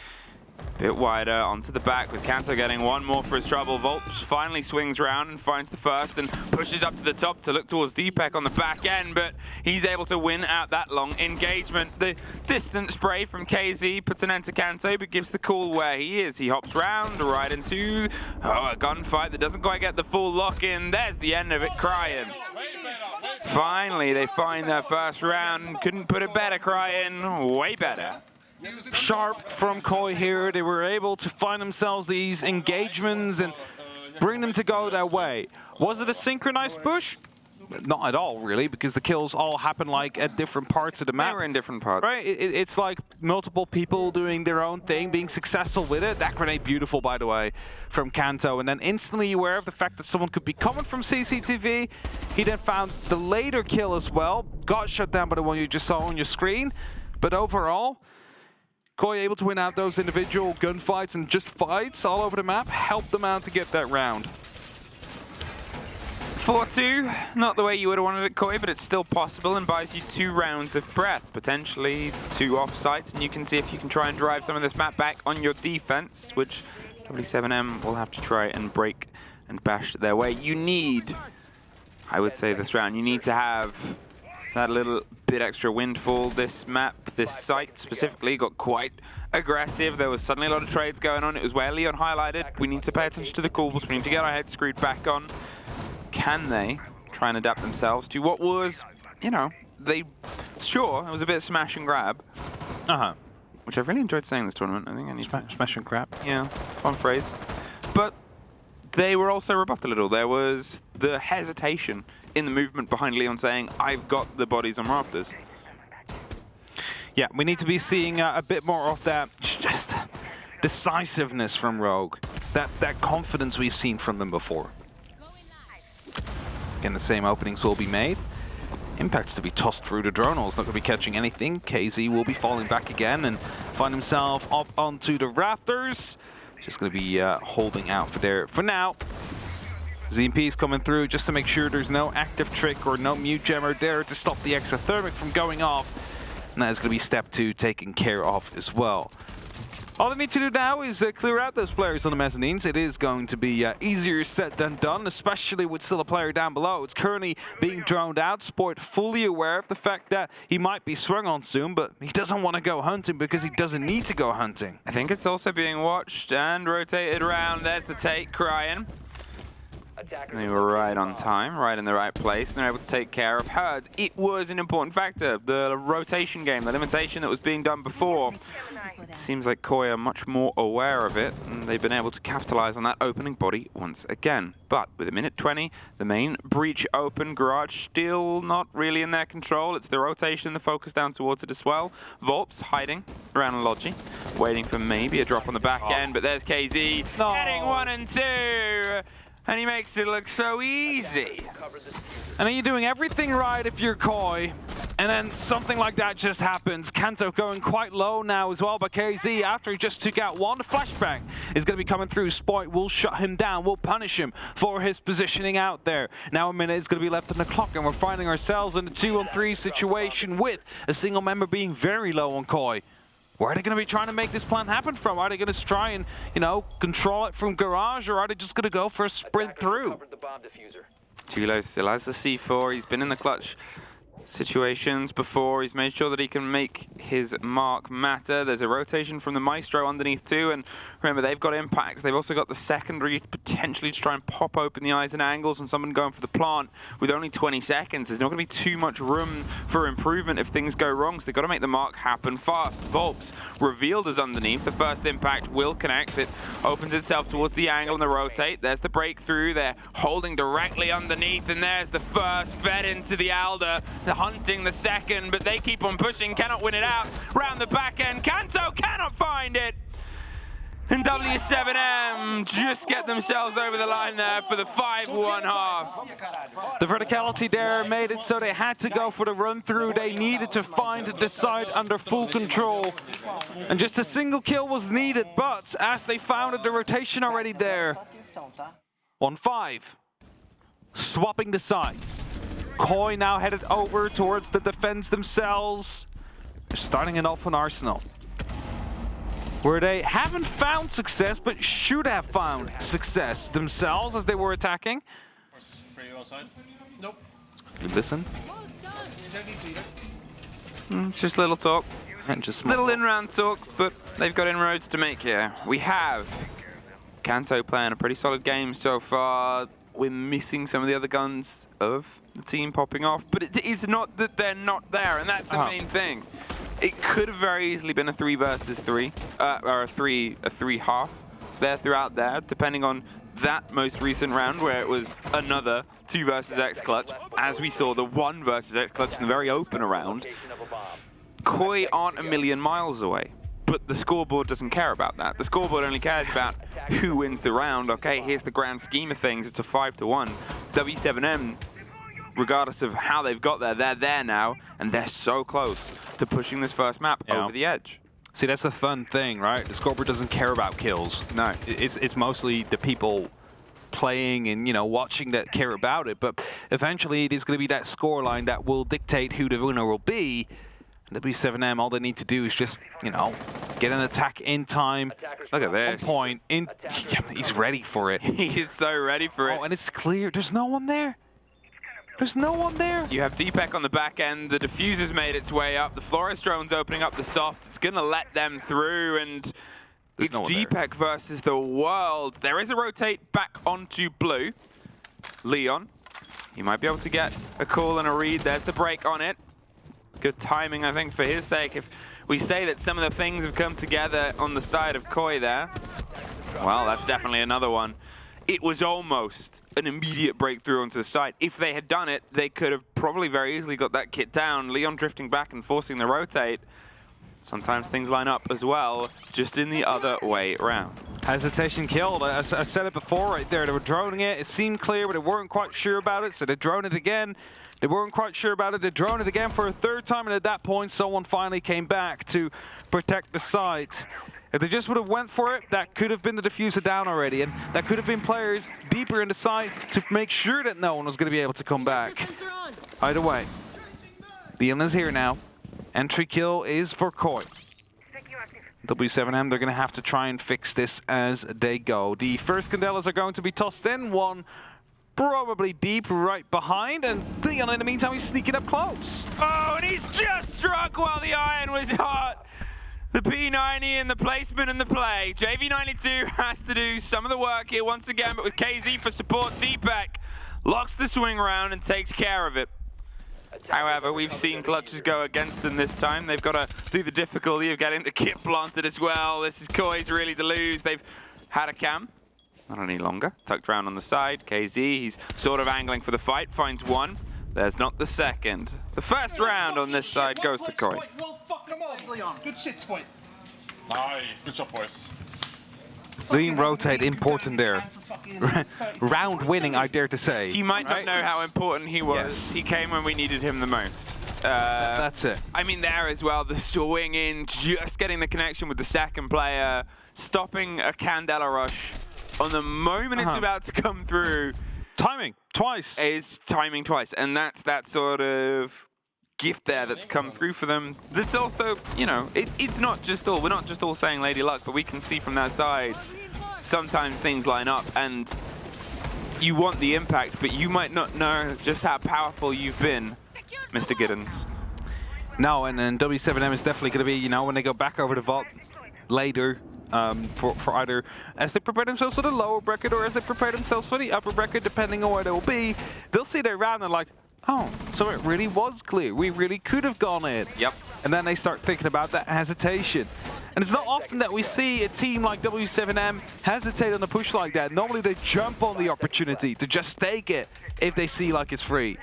bit wider onto the back with Kanto getting one more for his trouble. Volps finally swings round and finds the first and pushes up to the top to look towards Deepak on the back end, but he's able to win out that long engagement. The distant spray from KZ puts an end to Kanto, but gives the call where he is. He hops round right into a gunfight that doesn't quite get the full lock in. There's the end of it, crying. Finally, they find their first round. Couldn't put it better, crying. Way better. Sharp from Koi here. They were able to find themselves these engagements and bring them to go their way. Was it a synchronized push? Not at all, really, because the kills all happen like at different parts of the map. They were in different parts. Right? It's like multiple people doing their own thing, being successful with it. That grenade, beautiful, by the way, from Kanto. And then instantly aware of the fact that someone could be coming from CCTV. He then found the later kill as well. Got shut down by the one you just saw on your screen. But overall, Koi able to win out those individual gunfights and just fights all over the map, helped them out to get that round. 4-2, not the way you would have wanted it, Koi, but it's still possible and buys you 2 rounds of breath, potentially 2 off-sites, and you can see if you can try and drive some of this map back on your defense, which w7m will have to try and break and bash their way. You need, I would say this round, you need to have that little bit extra windfall. This map, this site specifically, got quite aggressive. There was suddenly a lot of trades going on. It was where Leon highlighted, we need to pay attention to the calls, we need to get our heads screwed back on. Can they try and adapt themselves to what was, you know, sure, it was a bit of smash and grab. Which I've really enjoyed saying this tournament. I think I need to... Smash and grab. Yeah, fun phrase. But they were also rebuffed a little. There was the hesitation in the movement behind Leon saying, I've got the bodies on rafters. Yeah, we need to be seeing a bit more of that just decisiveness from Rogue. That confidence we've seen from them before. Again, the same openings will be made. Impact's to be tossed through the drone. It's not going to be catching anything. KZ will be falling back again and find himself up onto the rafters. Just going to be holding out for now. ZMP is coming through just to make sure there's no active trick or no mute jammer there to stop the exothermic from going off. And that is going to be step 2 taken care of as well. All they need to do now is clear out those players on the mezzanines. It is going to be easier said than done, especially with still a player down below. It's currently being droned out. Sport fully aware of the fact that he might be swung on soon, but he doesn't want to go hunting because he doesn't need to go hunting. I think it's also being watched and rotated around. There's the take, crying. They were right on time, right in the right place, and they're able to take care of Herds. It was an important factor, the rotation game, the limitation that was being done before. It seems like Koi are much more aware of it, and they've been able to capitalize on that opening body once again. But with a minute 20, the main breach open, Garage still not really in their control. It's the rotation, the focus down towards it as well. Volps hiding around Logi, waiting for maybe a drop on the back end, but there's KZ heading 1 and 2. And he makes it look so easy. And are you doing everything right if you're Koi? And then something like that just happens. Kanto going quite low now as well by KZ after he just took out one. The flashbang is going to be coming through. Spoit will shut him down. We'll punish him for his positioning out there. Now a minute is going to be left on the clock, and we're finding ourselves in a 2-on-3 situation with a single member being very low on Koi. Where are they going to be trying to make this plan happen from? Are they going to try and, you know, control it from Garage, or are they just going to go for a sprint through? Tulo still has the C4. He's been in the clutch situations before. He's made sure that he can make his mark matter. There's a rotation from the Maestro underneath too, and remember, they've got impacts. They've also got the secondary potentially to try and pop open the eyes and angles, and someone going for the plant with only 20 seconds. There's not going to be too much room for improvement if things go wrong, so they've got to make the mark happen fast. Volps revealed as underneath. The first impact will connect. It opens itself towards the angle and the rotate. There's the breakthrough. They're holding directly underneath, and there's the first fed into the Alder. They're hunting the second, but they keep on pushing, cannot win it out. Round the back end, Kanto cannot find it. And w7m just get themselves over the line there for the 5-1 half. The verticality there made it so they had to go for the run through. They needed to find the side under full control. And just a single kill was needed, but as they found it, the rotation already there. 1-5. Swapping the sides. Koi now headed over towards the defense themselves. They're starting it off on Arsenal, where they haven't found success, but should have found success themselves as they were attacking. Nope. You listen. You don't need to, you don't. It's just little talk. And just Little in-round talk, but they've got inroads to make here. We have Kanto playing a pretty solid game so far. We're missing some of the other guns of the team popping off, but it is not that they're not there, and that's the main thing. It could have very easily been a 3 versus 3, or a 3 half there throughout there, depending on that most recent round where it was another 2 versus X clutch, as we saw the 1 versus X clutch in the very opener round. Koi aren't a million miles away, but the scoreboard doesn't care about that. The scoreboard only cares about who wins the round. Okay, here's the grand scheme of things. It's a 5-1. w7m, regardless of how they've got there, they're there now, and they're so close to pushing this first map over the edge. See, that's the fun thing, right? The scoreboard doesn't care about kills. No. It's mostly the people playing and, you know, watching that care about it. But eventually, it is going to be that scoreline that will dictate who the winner will be. w7m, all they need to do is just, you know, get an attack in time. Look at this. On point. He's ready for it. He is so ready for it. Oh, and it's clear. There's no one there. There's no one there. You have Deepak on the back end. The diffuser's made its way up. The Flores drone's opening up the soft. It's going to let them through, and it's Deepak versus the world. There is a rotate back onto blue. Leon, he might be able to get a call and a read. There's the break on it. Good timing, I think, for his sake. If we say that some of the things have come together on the side of Koi there, well, that's definitely another one. It was almost an immediate breakthrough onto the side. If they had done it, they could have probably very easily got that kit down. Leon drifting back and forcing the rotate. Sometimes things line up as well, just in the other way around. Hesitation killed. I said it before right there. They were droning it. It seemed clear, but they weren't quite sure about it, so they droned it again. They weren't quite sure about it. They droned it again for a 3rd time, and at that point, someone finally came back to protect the site. If they just would have went for it, that could have been the diffuser down already, and that could have been players deeper in the site to make sure that no one was going to be able to come back. Either way, Leon is here now. Entry kill is for Koi. w7m, they're going to have to try and fix this as they go. The first Candelas are going to be tossed in, one probably deep right behind, and Leon in the meantime is sneaking up close. Oh, and he's just struck while the iron was hot. The P90 and the placement and the play. JV92 has to do some of the work here once again, but with KZ for support, Deepak locks the swing round and takes care of it. However, we've seen clutches go against them this time. They've got to do the difficulty of getting the kit planted as well. This is Koi's really to lose. They've had a cam. Not any longer. Tucked round on the side. KZ, he's sort of angling for the fight. Finds one. There's not the second. The first round on this side goes to Koi. Well, fuck them on. Good shit, Spoit. Nice. Good job, boys. Lean rotate important there. Round winning, I dare to say. He might not know how important he was. Yes. He came when we needed him the most. That's it. I mean, there as well, the swing in, just getting the connection with the second player, stopping a Candela rush on the moment it's about to come through. Timing, twice. Is timing twice, and that's that sort of gift there that's come through for them. That's also, you know, it's not just all, we're not just all saying Lady Luck, but we can see from that side, sometimes things line up, and you want the impact, but you might not know just how powerful you've been Mr. Giddens. No, and then w7m is definitely going to be, you know, when they go back over the vault later, for either as they prepare themselves for the lower bracket or as they prepare themselves for the upper bracket, depending on where they will be, they'll see their round and like, oh, so it really was clear. We really could have gone in. Yep. And then they start thinking about that hesitation. And it's not often that we see a team like w7m hesitate on a push like that. Normally they jump on the opportunity to just take it if they see like it's free.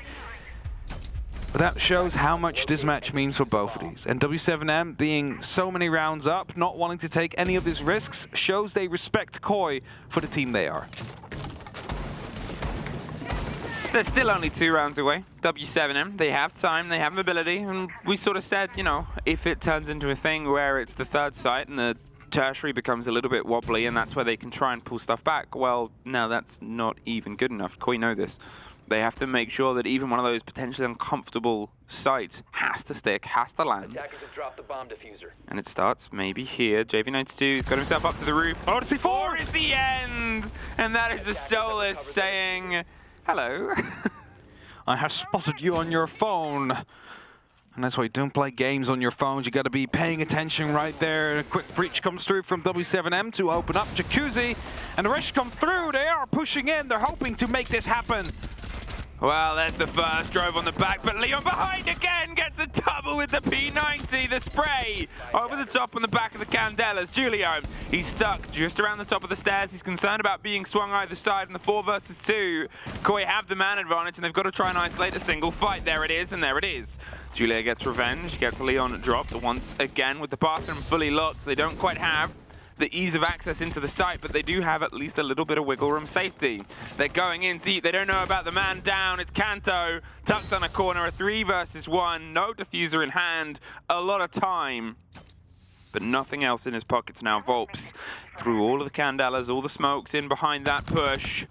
But that shows how much this match means for both of these. And w7m being so many rounds up, not wanting to take any of these risks, shows they respect Koi for the team they are. They're still only 2 rounds away. w7m, they have time, they have mobility, and we sort of said, you know, if it turns into a thing where it's the third site and the tertiary becomes a little bit wobbly and that's where they can try and pull stuff back, well, no, that's not even good enough. Koi know this. They have to make sure that even one of those potentially uncomfortable sites has to stick, has to land. Attackers have dropped the bomb diffuser. And it starts maybe here. JV92, he's got himself up to the roof. Oh, C4 is the end! And that is the Solus saying, hello. I have spotted you on your phone. And that's why you don't play games on your phones. You got to be paying attention right there. A quick breach comes through from w7m to open up Jacuzzi. And the rush come through. They are pushing in. They're hoping to make this happen. Well, there's the first drive on the back, but Leon behind again gets a double with the P90, the spray over the top on the back of the Candelas. Julio, he's stuck just around the top of the stairs. He's concerned about being swung either side in the 4 versus 2. Koi have the man advantage, and they've got to try and isolate a single fight. There it is, and there it is. Julio gets revenge, gets Leon dropped once again with the bathroom fully locked. They don't quite have the ease of access into the site, but they do have at least a little bit of wiggle room safety. They're going in deep. They don't know about the man down. It's Kanto, tucked on a corner, a 3 versus 1, no diffuser in hand, a lot of time, but nothing else in his pockets now. Volps through all of the Candelas, all the smokes in behind that push.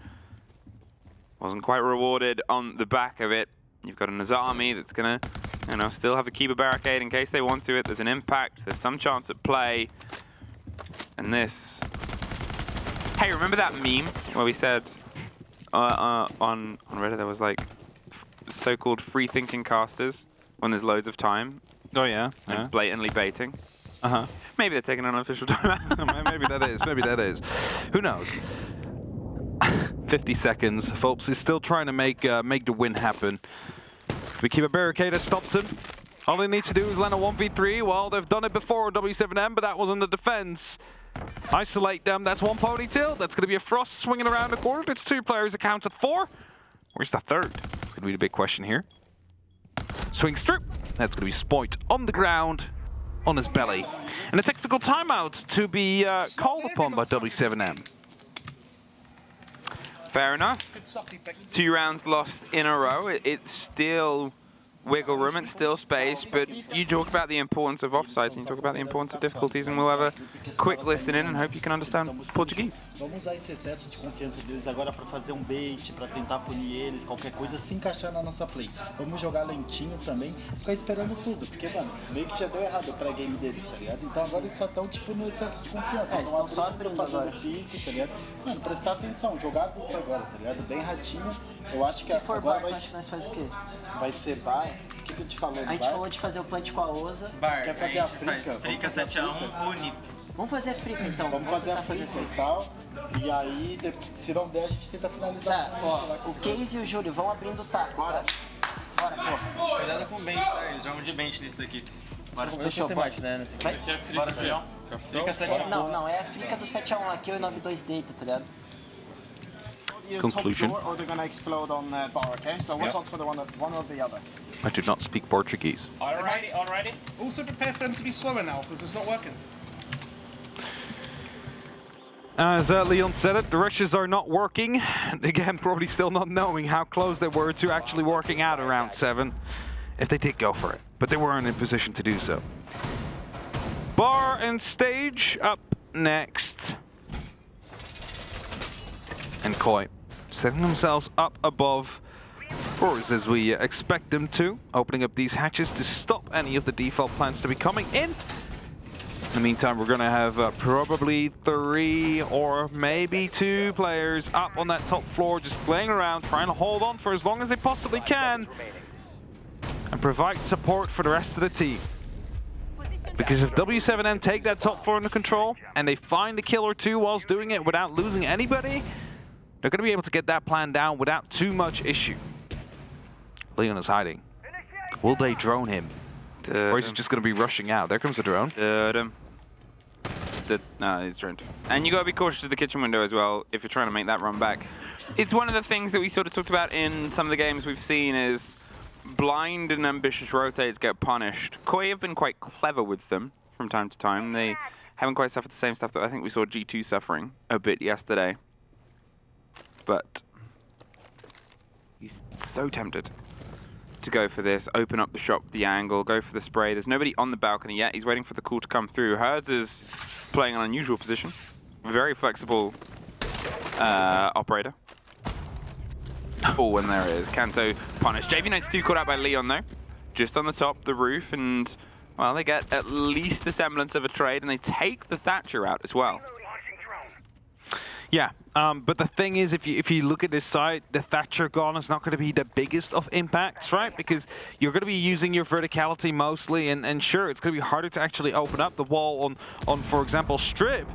Wasn't quite rewarded on the back of it. You've got a Nazami that's gonna, you know, still have a Kiba barricade in case they want to. There's an impact. There's some chance at play. And this. Hey, remember that meme where we said on Reddit there was like so-called free-thinking casters when there's loads of time? Oh yeah. And blatantly baiting. Uh-huh. Maybe they're taking an unofficial timeout. Maybe that is. Maybe that is. Who knows? 50 seconds. Volps is still trying to make the win happen. We keep a barricade that stops him. All he needs to do is land a 1v3. Well, they've done it before on w7m, but that was in the defense. Isolate them. That's one ponytail. That's going to be a Frost swinging around the corner. It's 2 players accounted for. Where's the third? That's going to be the big question here. Swings through. That's going to be Spoit on the ground, on his belly. And a tactical timeout to be called upon by w7m. Fair enough. 2 rounds lost in a row. It's still wiggle room, it's still space, but you talk about the importance of offsides and you talk about the importance of difficulties, and we'll have a quick listen in and hope you can understand Portuguese. Vamos usar esse excesso de confiança deles agora para fazer bait, para tentar punir eles, qualquer coisa, se encaixar na nossa play. Vamos jogar lentinho também, ficar esperando tudo, porque, mano, meio que já deu errado o pré-game deles, tá ligado? Então agora eles só estão, tipo, no excesso de confiança. Eles estão só fazendo pique, tá ligado? Mano, prestar atenção, jogar adulto agora, tá ligado? Bem ratinho. Eu acho que agora vai... nós faz o quê? Vai ser bar. O que a gente falou do bar? A gente falou de fazer o plant com a Oza. Bar. Quer fazer a Frica? Faz Frica 7x1 ou NIP. Vamos fazer a Frica então. Vamos fazer a Frica e tal. E aí, se não der, a gente tenta finalizar. Tá, ó, o Case e o Júlio vão abrindo o taco. Bora. Bora, pô. Cuidado com o bench, tá? Eles jogam de bench nisso daqui. Bora. Fechou, pode. Vai? Bora, filhão. Frica 7x1. Não, é a Frica do 7x1 aqui, o 9-2 deita, tá ligado? Conclusion. Or they're gonna explode on bar, okay? So watch out for the one or the other. I do not speak Portuguese. Alrighty. Also prepare for them to be slower now, because it's not working. As Leon said it, the rushes are not working. Again, probably still not knowing how close they were to actually working out around 7, if they did go for it. But they weren't in position to do so. Bar and Stage up next. And Koi setting themselves up above, or as we expect them to, opening up these hatches to stop any of the default plans to be coming in. In the meantime, we're going to have probably 3 or maybe 2 players up on that top floor, just playing around, trying to hold on for as long as they possibly can. and provide support for the rest of the team. Because if w7m take that top 4 under control and they find a kill or two whilst doing it without losing anybody, they're going to be able to get that plan down without too much issue. Leon is hiding. Will they drone him? Or is he just going to be rushing out? There comes the drone. No, he's droned. And you got to be cautious of the kitchen window as well if you're trying to make that run back. It's one of the things that we sort of talked about in some of the games we've seen is blind and ambitious rotates get punished. Koi have been quite clever with them from time to time. They haven't quite suffered the same stuff that I think we saw G2 suffering a bit yesterday. But he's so tempted to go for this, open up the shop, the angle, go for the spray. There's nobody on the balcony yet. He's waiting for the call to come through. Herds is playing an unusual position. Very flexible operator. Oh, and there it is. Kanto punished. JV92 caught out by Leon, though. Just on the top, the roof, and, well, they get at least a semblance of a trade, and they take the Thatcher out as well. Yeah, but the thing is, if you look at this side, the Thatcher gone is not going to be the biggest of impacts, right? Because you're going to be using your verticality mostly, and sure, it's going to be harder to actually open up the wall on for example, Strip.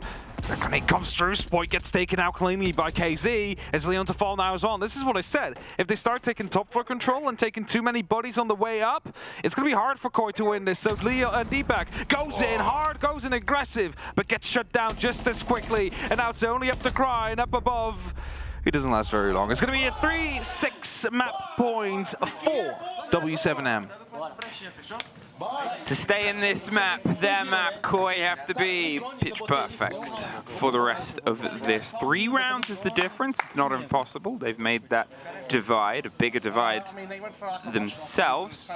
The grenade comes through, Spoit gets taken out cleanly by KZ. Is Leon to fall now as well? And this is what I said. If they start taking top floor control and taking too many bodies on the way up, it's going to be hard for Koi to win this. So Deepak goes in hard, goes in aggressive, but gets shut down just as quickly. And now it's only up to Cry, and up above, he doesn't last very long. It's going to be a 3-6 map point for w7m. To stay in this map, their map, Koi have to be pitch perfect for the rest of this. 3 rounds is the difference. It's not impossible. They've made that divide, a bigger divide themselves.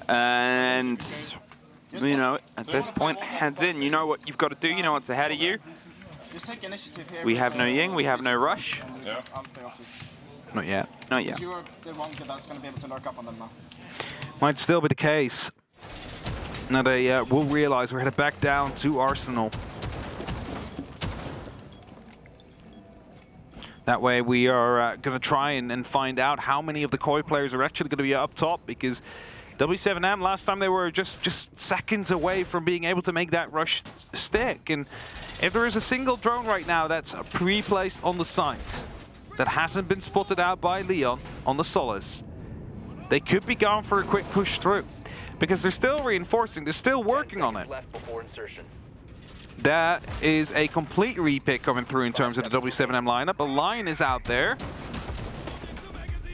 And, you know, at this point, heads in. You know what you've got to do. You know what's ahead of you. We have no Ying. We have no rush. Yeah. Not yet. Not yet. You are the one that's going to be able to lurk up on them now. Might still be the case. Now they will realize we're headed back down to Arsenal. That way we are going to try and find out how many of the Koi players are actually going to be up top, because w7m, last time they were just seconds away from being able to make that rush stick. And if there is a single drone right now that's pre-placed on the site that hasn't been spotted out by Leon on the Solace, they could be gone for a quick push through, because they're still reinforcing, they're still working on it. That is a complete repick coming through in terms of the w7m lineup. A line is out there.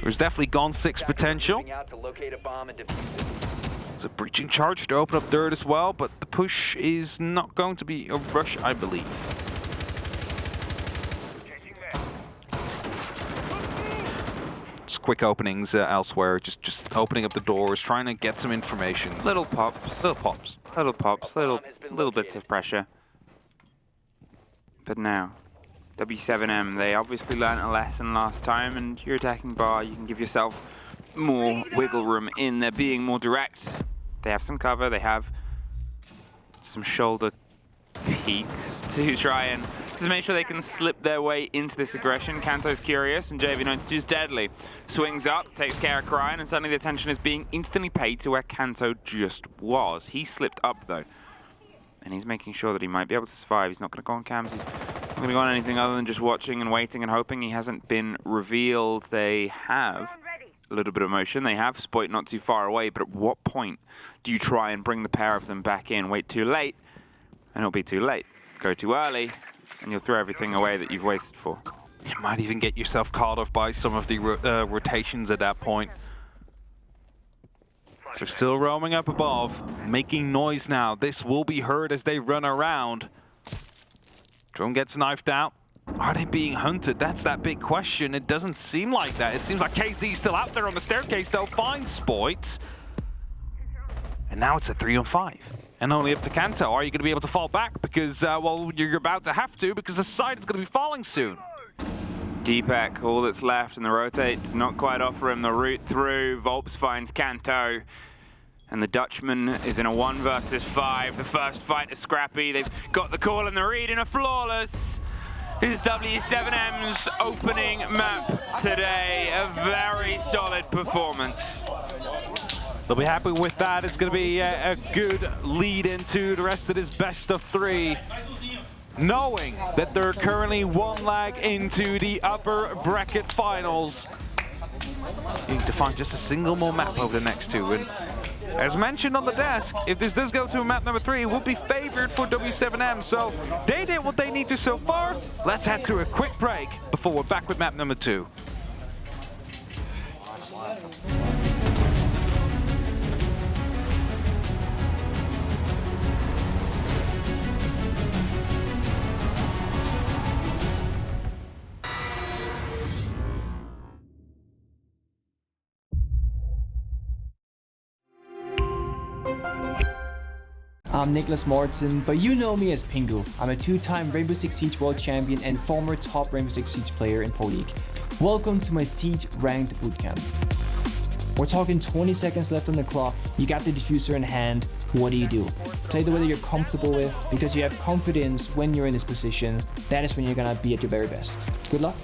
There's definitely gone 6 potential. There's a breaching charge to open up dirt as well, but the push is not going to be a rush, I believe. Quick openings elsewhere, just opening up the doors, trying to get some information. Little pops. Little pops. Little pops. Little bits of pressure. But now, w7m, they obviously learned a lesson last time, and you're attacking bar, you can give yourself more wiggle room in there, being more direct. They have some cover, they have some shoulder peaks to try and just make sure they can slip their way into this aggression. Kanto's curious, and JV92's deadly. Swings up, takes care of Cryan, and suddenly the attention is being instantly paid to where Kanto just was. He slipped up, though, and he's making sure that he might be able to survive. He's not going to go on cams. He's not going to go on anything other than just watching and waiting and hoping. He hasn't been revealed. They have a little bit of motion. They have Spoit not too far away, but at what point do you try and bring the pair of them back in? Wait too late, and it'll be too late. Go too early, and you'll throw everything away that you've wasted for. You might even get yourself caught off by some of the rotations at that point. So still roaming up above, making noise now. This will be heard as they run around. Drone gets knifed out. Are they being hunted? That's that big question. It doesn't seem like that. It seems like KZ's still out there on the staircase, though. Finds Spoit. And now it's a 3-on-5. And only up to Kanto. Are you going to be able to fall back? Because, well, you're about to have to, because the side is going to be falling soon. Deepak, all that's left, and the rotate does not quite offer him the route through. Volps finds Kanto. And the Dutchman is in a 1 versus 5. The first fight is scrappy. They've got the call and the read in a flawless. This is w7m's opening map today. A very solid performance. They'll be happy with that. It's going to be a good lead into the rest of this best of 3. Knowing that they're currently 1 leg into the upper bracket finals. You need to find just a single more map over the next 2. And as mentioned on the desk, if this does go to map number 3, it will be favored for w7m. So they did what they need to so far. Let's head to a quick break before we're back with map number 2. I'm Nicholas Morton, but you know me as Pingu. I'm a 2-time Rainbow Six Siege World Champion and former top Rainbow Six Siege player in Pro League. Welcome to my Siege Ranked Bootcamp. We're talking 20 seconds left on the clock, you got the diffuser in hand, what do you do? Play the way that you're comfortable with, because you have confidence when you're in this position, that is when you're gonna be at your very best. Good luck.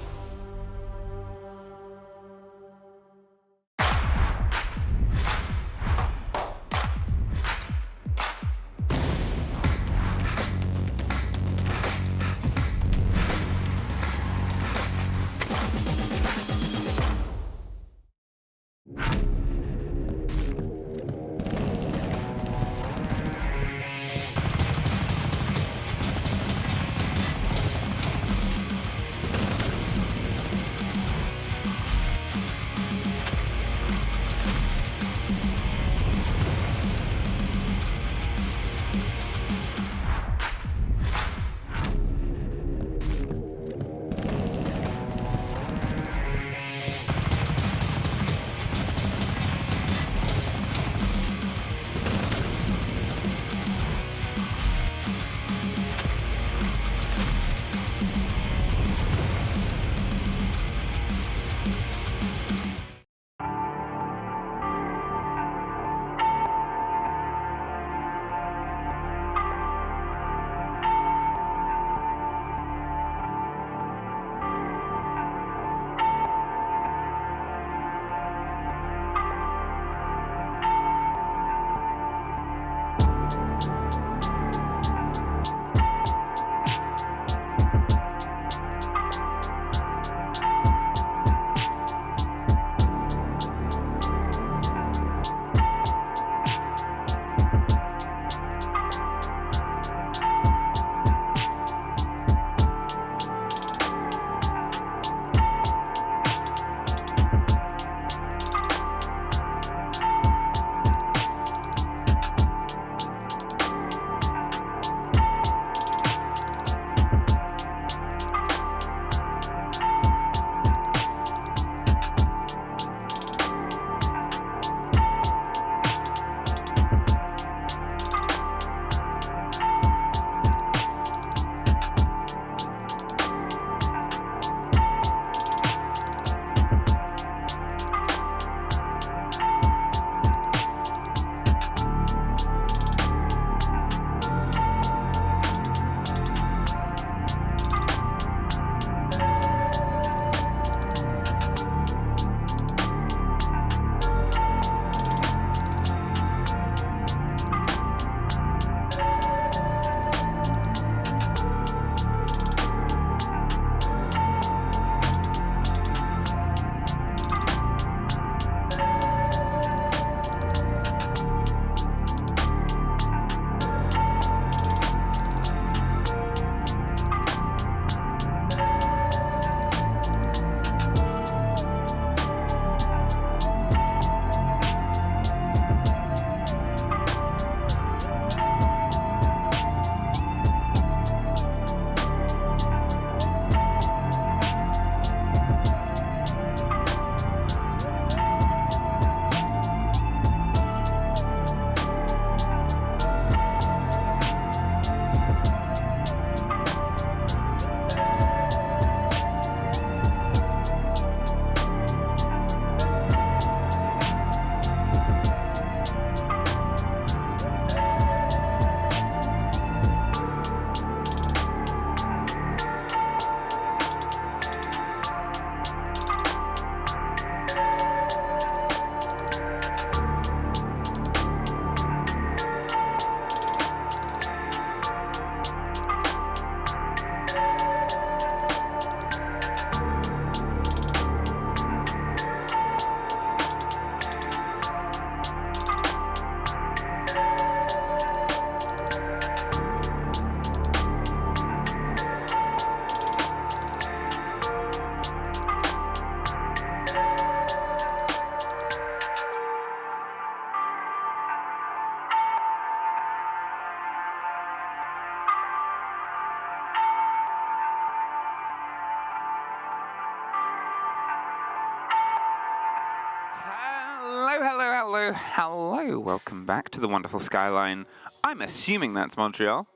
hello, welcome back to the wonderful skyline. I'm assuming that's Montreal.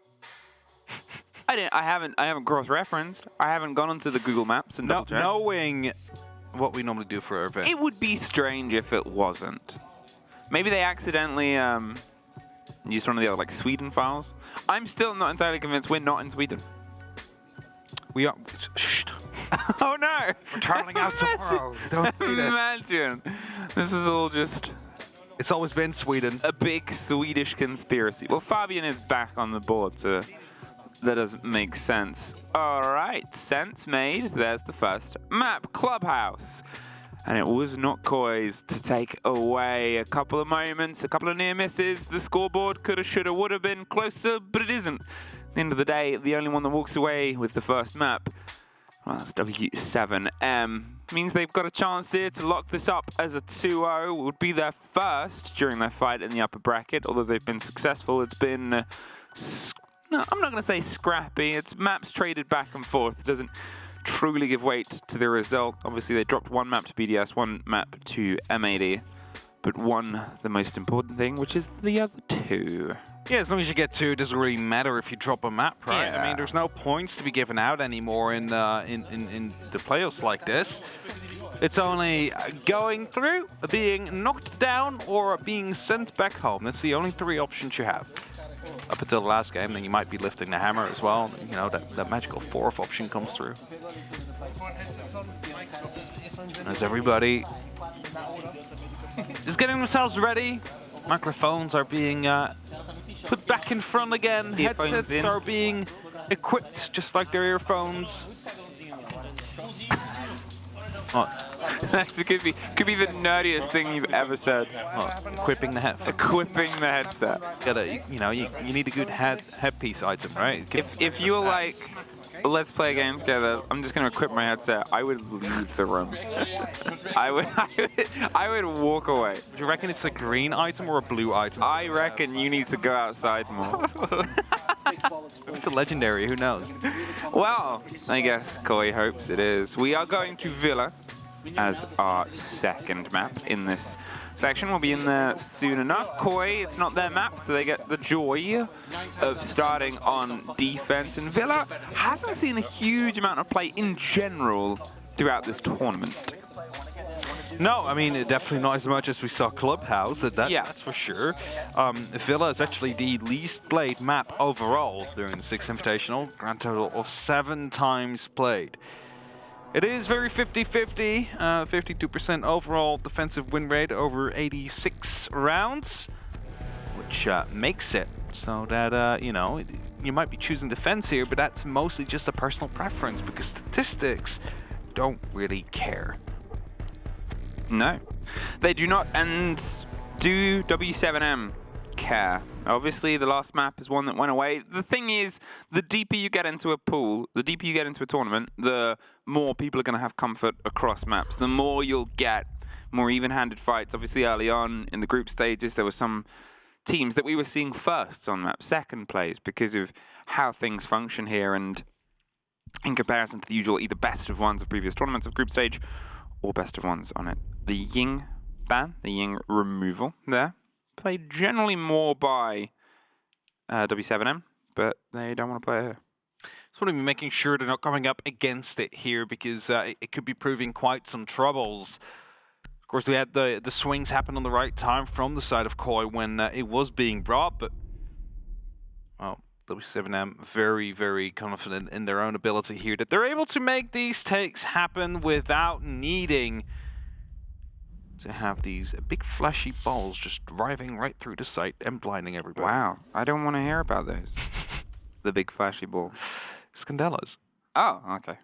I haven't cross-referenced. I haven't gone onto the Google Maps and double-checked. Knowing what we normally do for our event. It would be strange if it wasn't. Maybe they accidentally used one of the other, like, Sweden files. I'm still not entirely convinced we're not in Sweden. We are. Shh. Oh no! We're traveling out tomorrow. Don't do this. Imagine. This is all just. It's always been Sweden. A big Swedish conspiracy. Well, Fabian is back on the board, so that doesn't make sense. All right, sense made. There's the first map, Clubhouse. And it was not Koi's to take away a couple of moments, a couple of near misses. The scoreboard coulda, shoulda, woulda been closer, but it isn't. At the end of the day, the only one that walks away with the first map, well, that's w7m. Means they've got a chance here to lock this up as a 2-0. It would be their first during their fight in the upper bracket. Although they've been successful, it's been, no, I'm not going to say scrappy. It's maps traded back and forth. It doesn't truly give weight to the result. Obviously, they dropped one map to BDS, one map to M80, but won the most important thing, which is the other two. Yeah, as long as you get two, it doesn't really matter if you drop a map, right? Yeah. I mean, there's no points to be given out anymore in the playoffs like this. It's only going through, being knocked down, or being sent back home. That's the only three options you have. Up until the last game, then you might be lifting the hammer as well. You know, that magical fourth option comes through. As everybody is getting themselves ready, microphones are being put back in front again. Headsets are being equipped just like their earphones. That could be the nerdiest thing you've ever said. Equipping the headset. Equipping the headset. You need a good headpiece item, right? If you were like, let's play a game together, I'm just going to equip my headset, I would leave the room. I would walk away. Do you reckon it's a green item or a blue item? I reckon you need to go outside more. It's a legendary, who knows? Well, I guess Koi hopes it is. We are going to Villa as our second map in this section. We'll be in there soon enough. Koi, it's not their map, so they get the joy of starting on defense. And Villa hasn't seen a huge amount of play in general throughout this tournament. No, I mean, definitely not as much as we saw Clubhouse, that's for sure. Villa is actually the least played map overall during the Six Invitational, grand total of 7 times played. It is very 50-50, 52% overall defensive win rate over 86 rounds, which makes it so that, you might be choosing defense here, but that's mostly just a personal preference because statistics don't really care. No, they do not, and do w7m care? Obviously, the last map is one that went away. The thing is, the deeper you get into a pool, the deeper you get into a tournament, the more people are going to have comfort across maps. The more you'll get more even-handed fights. Obviously, early on in the group stages, there were some teams that we were seeing firsts on map, second plays, because of how things function here, and in comparison to the usual either best of ones of previous tournaments of group stage, or best of ones on it. The Ying ban, the Ying removal there, played generally more by w7m, but they don't want to play it here. So we'll be making sure they're not coming up against it here because it could be proving quite some troubles. Of course, we had the swings happen on the right time from the side of Koi when it was being brought, but well, w7m very, very confident in their own ability here that they're able to make these takes happen without needing to have these big flashy balls just driving right through the site and blinding everybody. Wow, I don't want to hear about those. The big flashy ball. Scandellas. Oh, okay.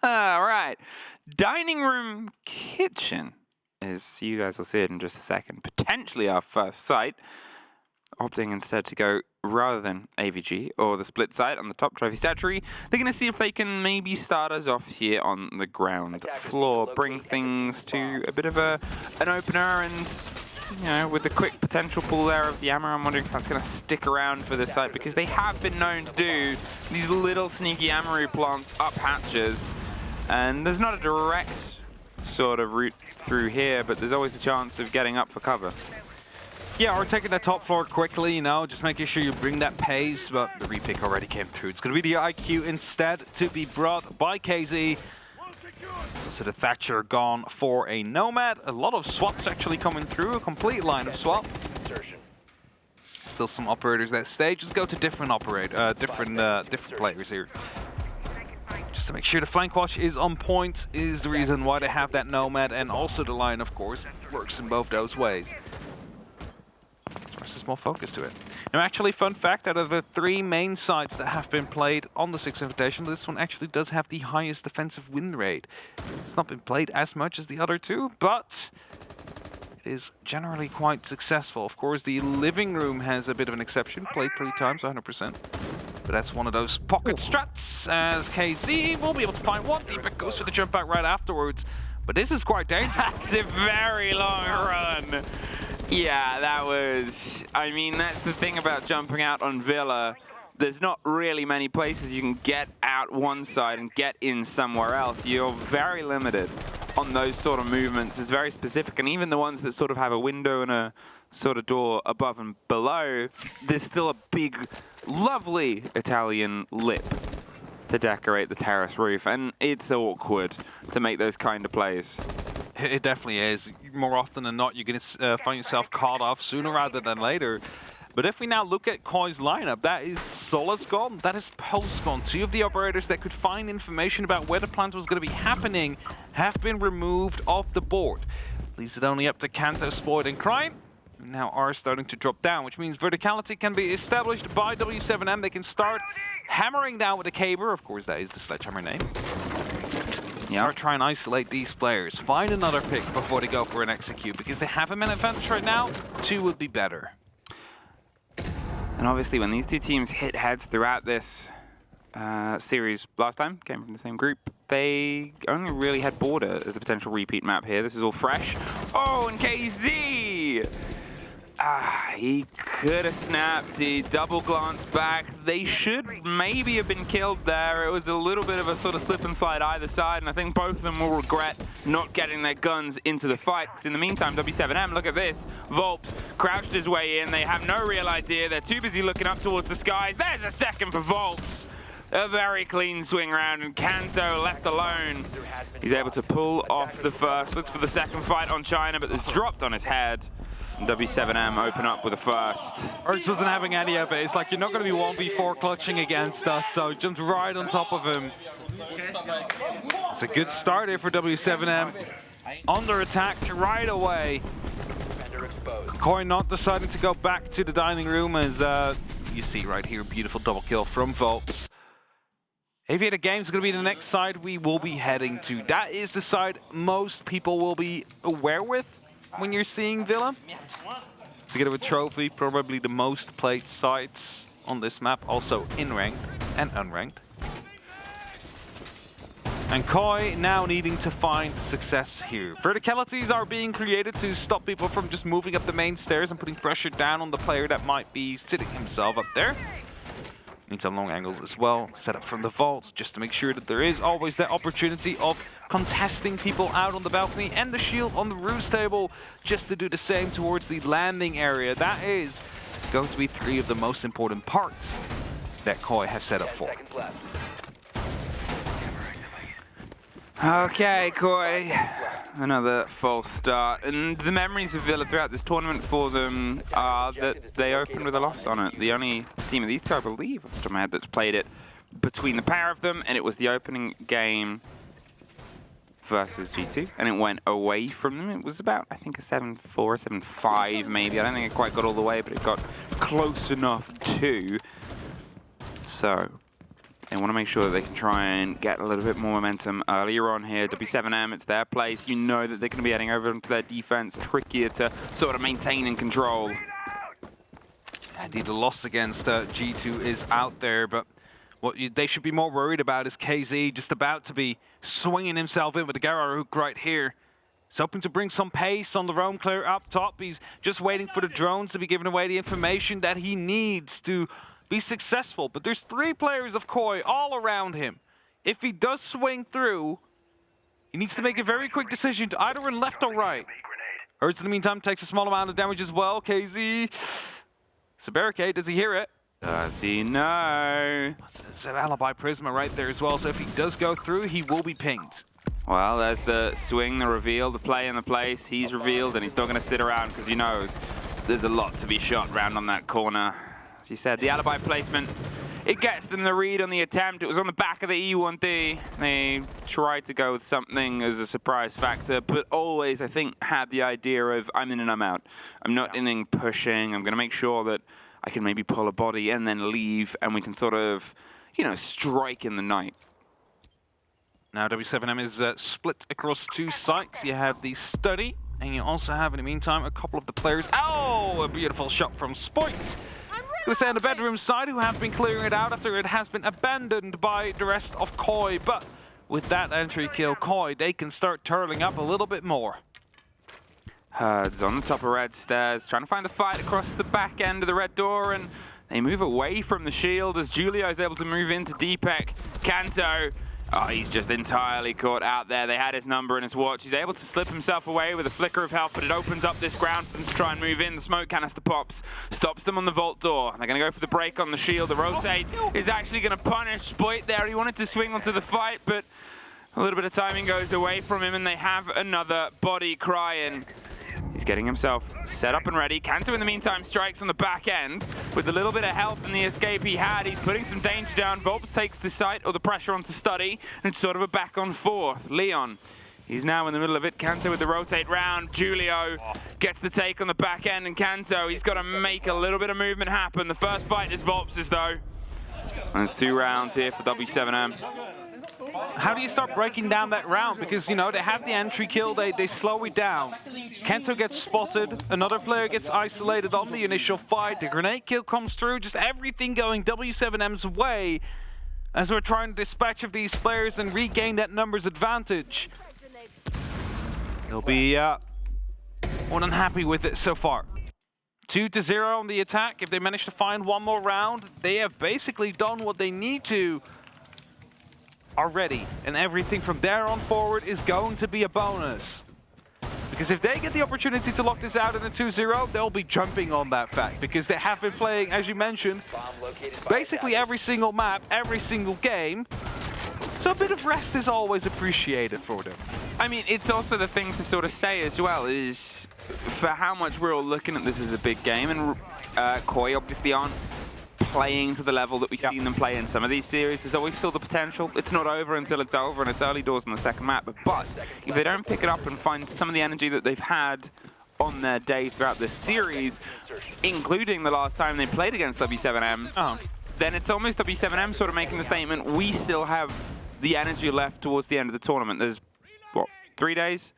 All right. Dining room kitchen, as you guys will see it in just a second, potentially our first site. Opting instead to go, rather than AVG or the split site on the top trophy statuary, they're going to see if they can maybe start us off here on the ground floor, bring things to a bit of an opener, and with the quick potential pull there of the Ammo, I'm wondering if that's going to stick around for this site, because they have been known to do these little sneaky Amaru plants up hatches, and there's not a direct sort of route through here, but there's always the chance of getting up for cover. Yeah, or taking the top floor quickly, you know, just making sure you bring that pace, but the repick already came through. It's going to be the IQ instead to be brought by KZ. So the Thatcher gone for a Nomad. A lot of swaps actually coming through, a complete line of swap. Still some operators that stay. Just go to different different players here. Just to make sure the flank watch is on point is the reason why they have that Nomad, and also the line, of course, works in both those ways. There's a small focus to it. Now, actually, fun fact, out of the 3 main sites that have been played on the Six Invitational, this one actually does have the highest defensive win rate. It's not been played as much as the other 2, but it is generally quite successful. Of course, the living room has a bit of an exception, played 3 times, 100%. But that's one of those pocket strats, as KZ will be able to find one. Deepak goes for the jump back right afterwards. But this is quite dangerous. That's a very long run. Yeah, that was... I mean, that's the thing about jumping out on Villa. There's not really many places you can get out one side and get in somewhere else. You're very limited on those sort of movements. It's very specific, and even the ones that sort of have a window and a sort of door above and below, there's still a big, lovely Italian lip to decorate the terrace roof, and it's awkward to make those kind of plays. It definitely is. More often than not, you're going to find yourself caught off sooner rather than later. But if we now look at Koi's lineup, that is Solace gone, that is Pulse gone. 2 of the operators that could find information about where the plant was going to be happening have been removed off the board. Leaves it only up to Kanto, Spoiled, and Crime. Now are starting to drop down, which means verticality can be established by w7m. They can start hammering down with a caber. Of course, that is the Sledgehammer name. Start trying to isolate these players. Find another pick before they go for an execute, because they have a man advantage right now. 2 would be better. And obviously, when these 2 teams hit heads throughout this series last time, came from the same group, they only really had Border as the potential repeat map here. This is all fresh. Oh, and KZ! He could have snapped. He double glanced back. They should maybe have been killed there. It was a little bit of a sort of slip and slide either side, and I think both of them will regret not getting their guns into the fight. Because in the meantime, w7m, look at this. Volps crouched his way in. They have no real idea. They're too busy looking up towards the skies. There's a second for Volps. A very clean swing round, and Kanto left alone. He's able to pull off the first. Looks for the second fight on China, but it's dropped on his head. And w7m open up with a first. Urge wasn't having any of it. It's like, you're not going to be 1v4 clutching against us, so jumped right on top of him. It's a good start here for w7m. Under attack right away. Koi not deciding to go back to the dining room, as you see right here, beautiful double kill from Volps. Aviator Games is going to be the next side we will be heading to. That is the side most people will be aware with when you're seeing Villa. To get a trophy, probably the most played sites on this map, also in ranked and unranked. And Koi now needing to find success here. Verticalities are being created to stop people from just moving up the main stairs and putting pressure down on the player that might be sitting himself up there. Need some long angles as well, set up from the vault, just to make sure that there is always that opportunity of contesting people out on the balcony, and the shield on the roost table, just to do the same towards the landing area. That is going to be 3 of the most important parts that Koi has set up for. Okay, Koi. Another false start. And the memories of Villa throughout this tournament for them are that they opened with a loss on it. The only team of these 2, I believe, off the top of my head, that's played it between the pair of them, and it was the opening game versus G2, and it went away from them. It was about, I think, a 7-4, 7-5 maybe. I don't think it quite got all the way, but it got close enough to. So they want to make sure that they can try and get a little bit more momentum earlier on here. w7m, it's their place. You know that they're going to be heading over into their defense. Trickier to sort of maintain and control. Indeed, the loss against G2 is out there, but what they should be more worried about is KZ just about to be swinging himself in with the Gara hook right here. He's hoping to bring some pace on the roam clear up top. He's just waiting for the drones to be giving away the information that he needs to be successful. But there's 3 players of Koi all around him. If he does swing through, He needs to make a very quick decision to either run left or right. Hurts in the meantime takes a small amount of damage as well. KZ. It's a barricade. Does he hear it? Does he know? It's an alibi Prisma right there as well. So if he does go through, he will be pinged. Well, there's the swing, the reveal, the play in the place. He's revealed and he's not going to sit around because he knows there's a lot to be shot round on that corner. As you said, the alibi placement, it gets them the read on the attempt. It was on the back of the E1D. They tried to go with something as a surprise factor, but always, I think, had the idea of I'm in and I'm out. I'm not inning pushing. I'm going to make sure that I can maybe pull a body and then leave, and we can sort of, you know, strike in the night. Now w7m is split across 2 sites. You have the study, and you also have, in the meantime, a couple of the players. Oh, a beautiful shot from Spoit. It's going to say on the bedroom side, who have been clearing it out after it has been abandoned by the rest of Koi. But with that entry kill, Koi, they can start turling up a little bit more. Herds on the top of red stairs, trying to find a fight across the back end of the red door, and they move away from the shield as Julio is able to move into Deepek. Kanto, oh, he's just entirely caught out there. They had his number and his watch. He's able to slip himself away with a flicker of health, but it opens up this ground for them to try and move in. The smoke canister pops, stops them on the vault door. They're going to go for the break on the shield. The rotate is actually going to punish Spoit there. He wanted to swing onto the fight, but a little bit of timing goes away from him, and they have another body crying. He's getting himself set up and ready. Kanto, in the meantime, strikes on the back end. With a little bit of health in the escape he had, he's putting some danger down. Volps takes the site or the pressure onto Study, and it's sort of a back and forth. Leon, he's now in the middle of it. Kanto with the rotate round. Julio gets the take on the back end, and Kanto, he's got to make a little bit of movement happen. The first fight is Volps's, though. And there's 2 rounds here for w7m. How do you start breaking down that round? Because, you know, they have the entry kill, they slow it down. Kento gets spotted, another player gets isolated on the initial fight, the grenade kill comes through, just everything going w7m's way as we're trying to dispatch of these players and regain that numbers advantage. They'll be more than happy with it so far. 2-0 on the attack. If they manage to find one more round, they have basically done what they need to already, and everything from there on forward is going to be a bonus. Because if they get the opportunity to lock this out in a 2-0, they'll be jumping on that fact, because they have been playing, as you mentioned, basically every single map, every single game. So a bit of rest is always appreciated for them. I mean, it's also the thing to sort of say as well, is for how much we're all looking at this as a big game, and Koi obviously aren't playing to the level that we've seen them play in some of these series. There's always still the potential. It's not over until it's over, and it's early doors on the second map. But if they don't pick it up and find some of the energy that they've had on their day throughout this series, including the last time they played against w7m, then it's almost w7m sort of making the statement, we still have the energy left towards the end of the tournament. There's, what, 3 days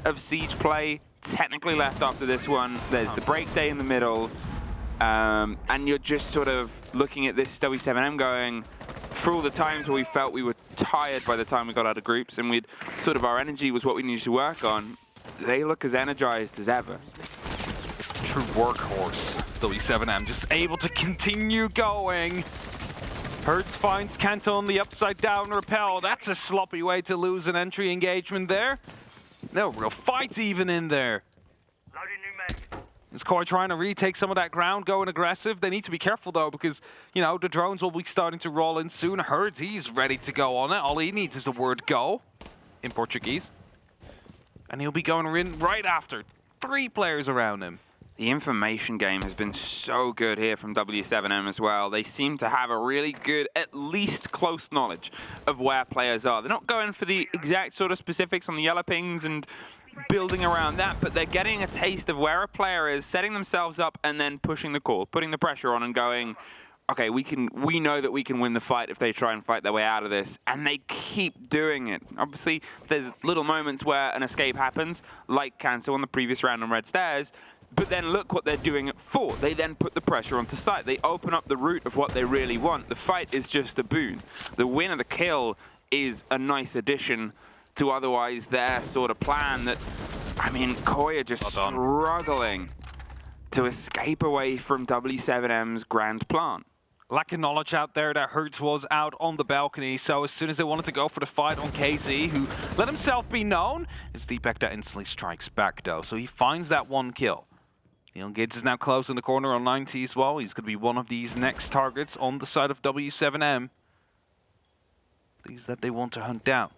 of Siege play technically left after this one. There's the break day in the middle. And you're just sort of looking at this w7m going, for all the times where we felt we were tired by the time we got out of groups and we'd sort of our energy was what we needed to work on, they look as energized as ever. True workhorse, w7m, just able to continue going. Hertz finds Kanto on the upside down repel. That's a sloppy way to lose an entry engagement there. No real fight even in there. Is Koi trying to retake some of that ground, going aggressive? They need to be careful, though, because, you know, the drones will be starting to roll in soon. Herds, he's ready to go on it. All he needs is the word go in Portuguese. And he'll be going in right after. 3 players around him. The information game has been so good here from w7m as well. They seem to have a really good, at least close knowledge of where players are. They're not going for the exact sort of specifics on the yellow pings and building around that, but they're getting a taste of where a player is, setting themselves up, and then pushing the call, putting the pressure on and going, okay, we know that we can win the fight if they try and fight their way out of this, and they keep doing it. Obviously, there's little moments where an escape happens, like Cancel on the previous round on Red Stairs, but then look what they're doing it for. They then put the pressure onto site. They open up the route of what they really want. The fight is just a boon. The win of the kill is a nice addition to otherwise their sort of plan that, I mean, Koi are just struggling to escape away from w7m's grand plan. lack of knowledge out there that Hertz was out on the balcony. So as soon as they wanted to go for the fight on KZ, who let himself be known, it's Deepak that instantly strikes back though. So he finds that one kill. Leon Gates is now close in the corner on 90 as well. He's going to be one of these next targets on the side of w7m. These that they want to hunt down.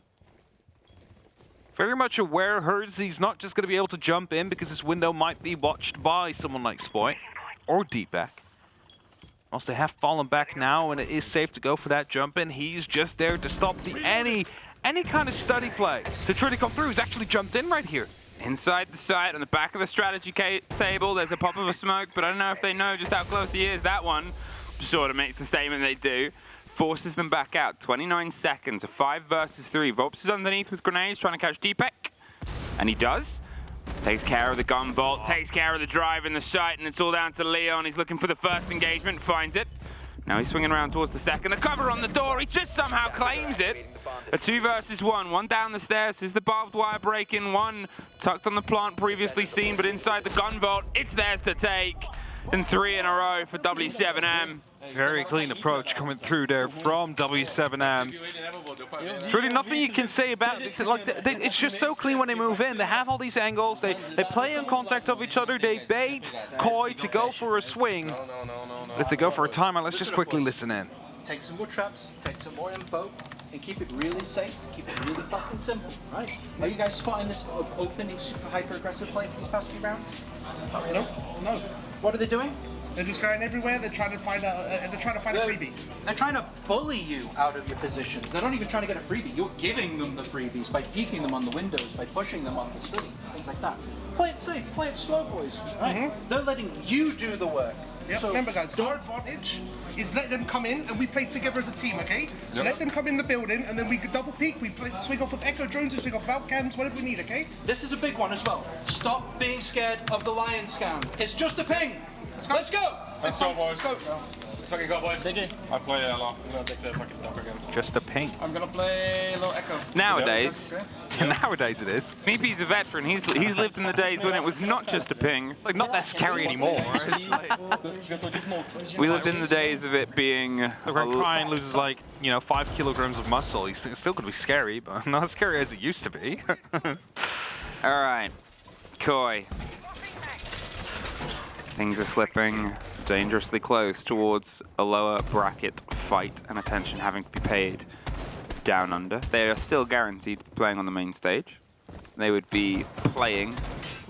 Very much aware, Hertz, he's not just going to be able to jump in because this window might be watched by someone like Spoit or Deepak. Whilst they have fallen back now and it is safe to go for that jump in, he's just there to stop any kind of study play to try to come through. He's actually jumped in right here. Inside the site, on the back of the strategy table, there's a pop of a smoke, but I don't know if they know just how close he is. That one sort of makes the statement they do. Forces them back out. 29 seconds, a 5 versus 3. Volps is underneath with grenades, trying to catch Deepak. And he does. Takes care of the gun vault, takes care of the drive in the site, and it's all down to Leon. He's looking for the first engagement, finds it. Now he's swinging around towards the second. The cover on the door, he just somehow claims it. A 2 versus 1. One down the stairs. Is the barbed wire breaking? One tucked on the plant previously seen, but inside the gun vault, it's theirs to take. And 3 in a row for w7m. Very clean approach coming through there from w7m. There's really nothing you can say about it. Like, it's just so clean when they move in. They have all these angles. They play in contact of each other. They bait Koi to go for a swing. But if they go for a timeout, let's just quickly listen in. Take some more traps, take some more info, and keep it really safe, keep it really fucking simple, right? Are you guys spotting this opening super hyper-aggressive play for these past few rounds? No. What are they doing? They're just going everywhere. They're trying to find a freebie. They're trying to bully you out of your positions. They're not even trying to get a freebie. You're giving them the freebies by peeking them on the windows, by pushing them on the study, things like that. Play it safe, play it slow, boys. Right? They're letting you do the work. Yep. So remember, guys, our advantage is let them come in and we play together as a team, okay? So let them come in the building and then we double peek, we swing off with Echo drones, we swing off Valcams, whatever we need, okay? This is a big one as well. Stop being scared of the lion scan. It's just a ping. Let's go. Let's go, boys. Let's go. Let's fucking go, boys. I play a lot. I'm gonna take the fucking dump again. Just a ping. I'm gonna play a little Echo. Nowadays, nowadays it is. Meepy's a veteran. He's lived in the days when it was not just a ping. It's like not that scary anymore. We lived in the days of it being. Look, when Ryan loses like 5 kilograms of muscle, he's still gonna be scary, but not as scary as it used to be. All right, Koi. Things are slipping dangerously close towards a lower bracket fight and attention having to be paid down under. They are still guaranteed playing on the main stage. They would be playing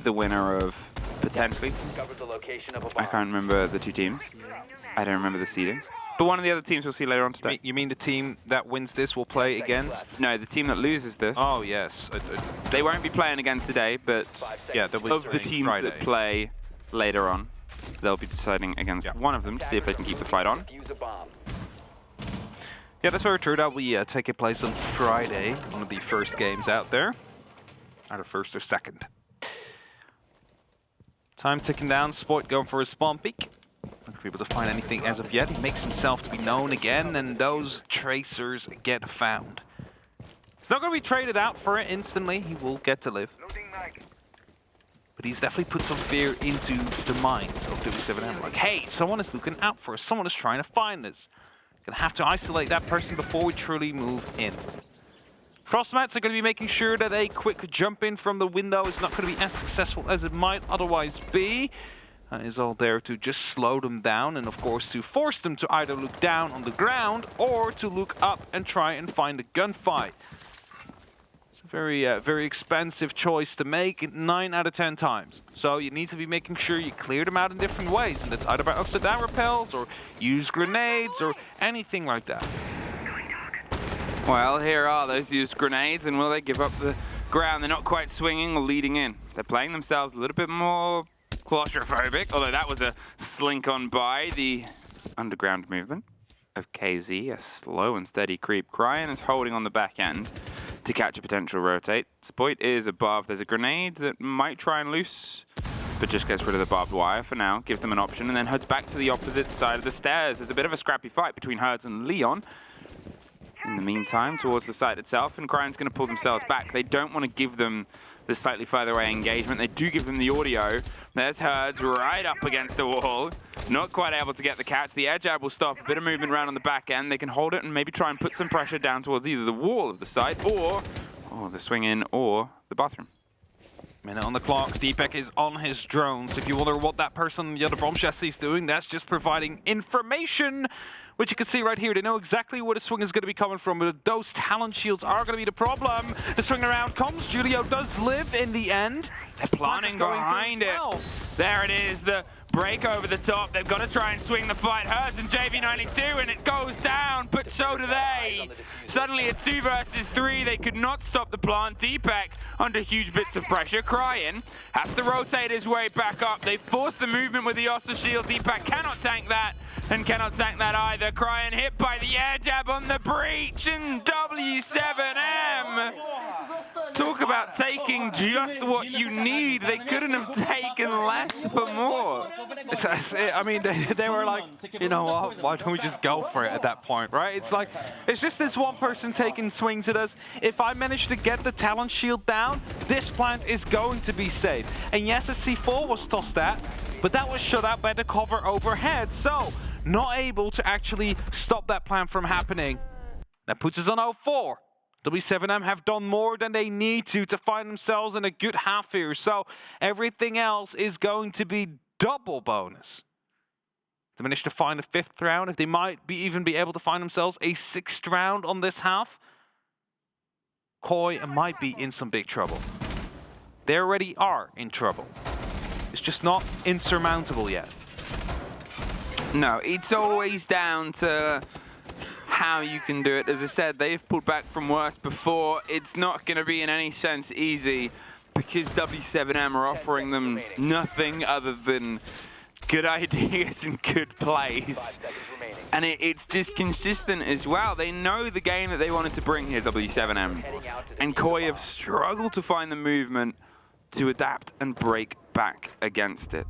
the winner of potentially. I can't remember the two teams. I don't remember the seeding. But one of the other teams we'll see later on today. You mean the team that wins this will play against? No, the team that loses this. Oh, yes. They won't be playing again today, but yeah, of the teams Friday that play later on, they'll be deciding against one of them to see if they can keep the fight on. Yeah, that's very true. That will take place on Friday, one of the first games out there. Either first or second. Time ticking down. Spoit going for his spawn peek. Not be able to find anything as of yet. He makes himself to be known again, and those tracers get found. He's not going to be traded out for it instantly. He will get to live. But he's definitely put some fear into the minds of w7m. Like, hey, someone is looking out for us. Someone is trying to find us. Gonna have to isolate that person before we truly move in. Crossmats are going to be making sure that a quick jump in from the window is not going to be as successful as it might otherwise be. And is all there to just slow them down and, of course, to force them to either look down on the ground or to look up and try and find a gunfight. It's a very expensive choice to make 9 out of 10 times. So you need to be making sure you clear them out in different ways. And that's either by upside down repels or use grenades or anything like that. Well, here are those used grenades, and will they give up the ground? They're not quite swinging or leading in. They're playing themselves a little bit more claustrophobic, although that was a slink on by the underground movement of KZ, a slow and steady creep. Cryan is holding on the back end to catch a potential rotate. Spoit is above. There's a grenade that might try and loose, but just gets rid of the barbed wire for now, gives them an option, and then heads back to the opposite side of the stairs. There's a bit of a scrappy fight between Hertz and Leon. In the meantime, towards the site itself, and Cryan's going to pull themselves back. They don't want to give them the slightly further away engagement. They do give them the audio. There's Herds right up against the wall. Not quite able to get the catch. The air jab will stop. A bit of movement around on the back end. They can hold it and maybe try and put some pressure down towards either the wall of the site or the swing in or the bathroom. Minute on the clock. Deepak is on his drones. If you wonder what that person, the other bomb chassis, is doing, that's just providing information, which you can see right here. They know exactly where the swing is going to be coming from, but those talent shields are going to be the problem. The swing around comes. Julio does live in the end. They're planning behind it. There it is, the break over the top. They've got to try and swing the fight. Herds and JV92, and it goes down, but so do they. Suddenly a 2 versus 3. They could not stop the plant. Deepak under huge bits of pressure. Cryin has to rotate his way back up. They force the movement with the Oster shield. Deepak cannot tank that, and cannot tank that either. Cryin hit by the air jab on the breach, and w7m. Talk about taking just what you need. They couldn't have taken less for more. I mean, they were like, you know what, why don't we just go for it at that point, right? It's like, it's just this one person taking swings at us. If I manage to get the talent shield down, this plant is going to be safe. And yes, a C4 was tossed at, but that was shut out by the cover overhead. So, not able to actually stop that plant from happening. That puts us on 0-4. w7m have done more than they need to find themselves in a good half here. So everything else is going to be double bonus. They managed to find a 5th round. If they might even be able to find themselves a 6th round on this half, Koi might be in some big trouble. They already are in trouble. It's just not insurmountable yet. No, it's always down to how you can do it. As I said, they've pulled back from worse before. It's not going to be in any sense easy because w7m are offering them nothing other than good ideas and good plays. And it's just consistent as well. They know the game that they wanted to bring here, w7m. And Koi have struggled to find the movement to adapt and break back against it.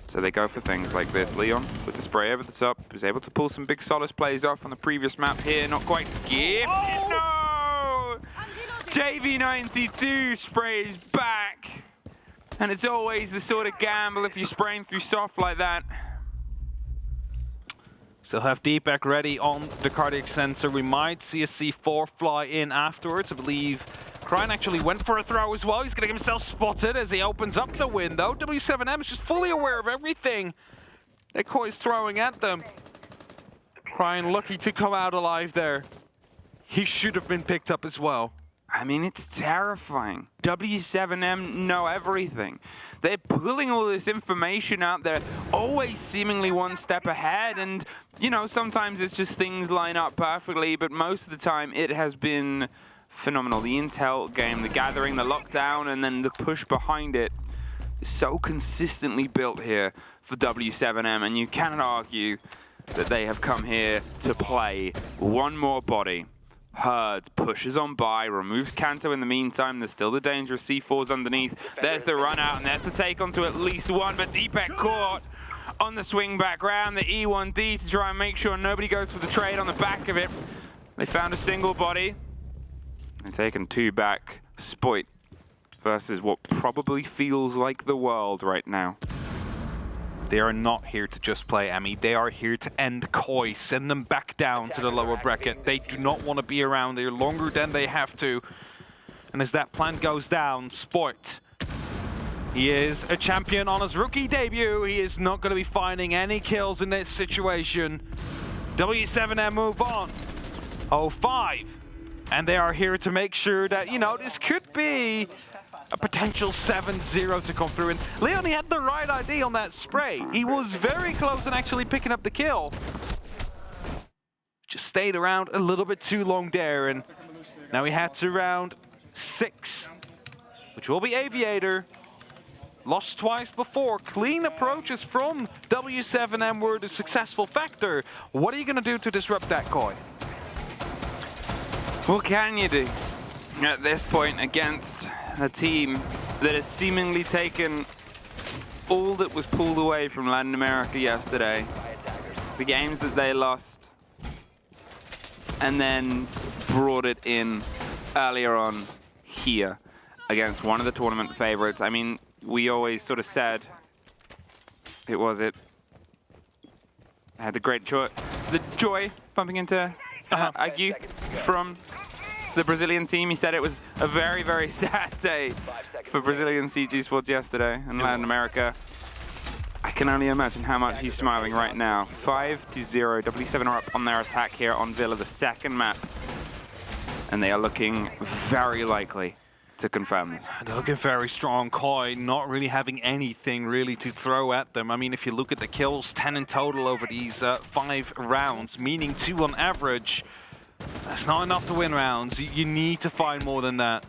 So they go for things like this. Leon, with the spray over the top, was able to pull some big Solace plays off on the previous map here. Not quite gifted. No! JV92 sprays back. And it's always the sort of gamble if you're spraying through soft like that. Still have Deepak ready on the cardiac sensor. We might see a C4 fly in afterwards. I believe Cryin actually went for a throw as well. He's getting himself spotted as he opens up the window. w7m is just fully aware of everything that Koi's throwing at them. Cryin lucky to come out alive there. He should have been picked up as well. I mean, it's terrifying. w7m know everything. They're pulling all this information out there, always seemingly one step ahead. And, you know, sometimes it's just things line up perfectly, but most of the time it has been phenomenal. The intel game, the gathering, the lockdown, and then the push behind it is so consistently built here for w7m, and you cannot argue that they have come here to play one more body. Herds pushes on by, removes Kanto in the meantime. There's still the dangerous C4s underneath. There's the run out, and there's the take onto at least one, but Deepak caught on the swing back round, the E1D to try and make sure nobody goes for the trade on the back of it. They found a single body. They've taken 2 back. Spoit versus what probably feels like the world right now. They are not here to just play Emmy. They are here to end Koi, send them back down to the lower bracket. They do not want to be around there longer than they have to. And as that plan goes down, Spoit, he is a champion on his rookie debut. He is not going to be finding any kills in this situation. w7m move on. 0-5. And they are here to make sure that, you know, this could be a potential 7-0 to come through. And Leon, he had the right idea on that spray. He was very close in actually picking up the kill. Just stayed around a little bit too long there. And now we head to round 6, which will be Aviator. Lost twice before. Clean approaches from w7m were the successful factor. What are you going to do to disrupt that, Koi? What can you do at this point against a team that has seemingly taken all that was pulled away from Latin America yesterday, the games that they lost, and then brought it in earlier on here? against one of the tournament favorites. I mean, we always sort of said I had the joy bumping into Agu from the Brazilian team. He said it was a very, very sad day for Brazilian CG Esports yesterday in Latin America. I can only imagine how much he's smiling right now. 5-0. W7 are up on their attack here on Villa, the second map. And they are looking very likely to confirm this. They're looking very strong. Koi not really having anything really to throw at them. I mean, if you look at the kills, 10 in total over these 5 rounds, meaning 2 on average. That's not enough to win rounds. You need to find more than that.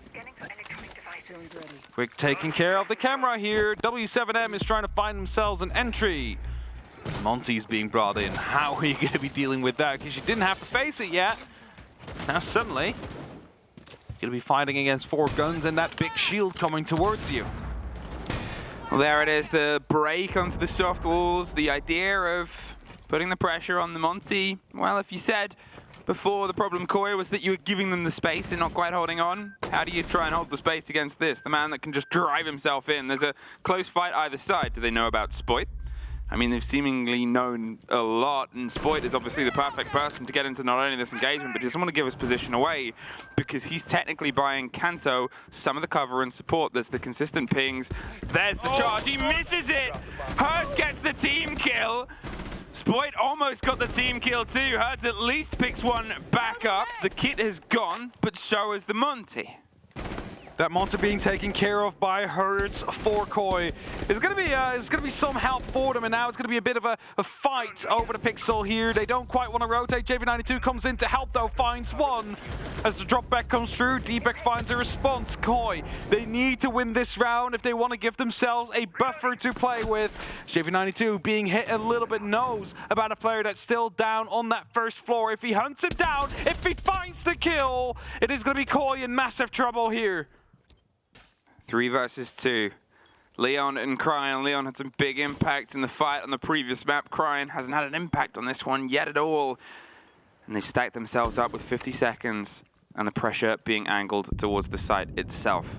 Quick taking care of the camera here. W7M is trying to find themselves an entry. Monty's being brought in. How are you going to be dealing with that? Because you didn't have to face it yet. Now suddenly, you're going to be fighting against 4 guns and that big shield coming towards you. Well, there it is, the break onto the soft walls. The idea of putting the pressure on the Monty. Well, if you said before the problem, Koi, was that you were giving them the space and not quite holding on, how do you try and hold the space against this? The man that can just drive himself in. There's a close fight either side. Do they know about Spoit? I mean, they've seemingly known a lot, and Spoit is obviously the perfect person to get into not only this engagement, but just want to give his position away, because he's technically buying Kanto some of the cover and support. There's the consistent pings. There's the charge. He misses it. Hertz gets the team kill. Spoit almost got the team kill too. Hertz at least picks one back up. The kit has gone, but so has the Monty. That Monty being taken care of by Hertz for Koi. It's gonna be some help for them, and now it's gonna be a bit of a fight over the pixel here. They don't quite want to rotate. JV92 comes in to help though, finds one. As the drop back comes through, D-Back finds a response. Koi, they need to win this round if they want to give themselves a buffer to play with. JV92 being hit a little bit, knows about a player that's still down on that first floor. If he hunts him down, if he finds the kill, it is gonna be Koi in massive trouble here. 3 versus 2. Leon and Cryan. Leon had some big impact in the fight on the previous map. Cryan hasn't had an impact on this one yet at all. And they've stacked themselves up with 50 seconds and the pressure being angled towards the site itself.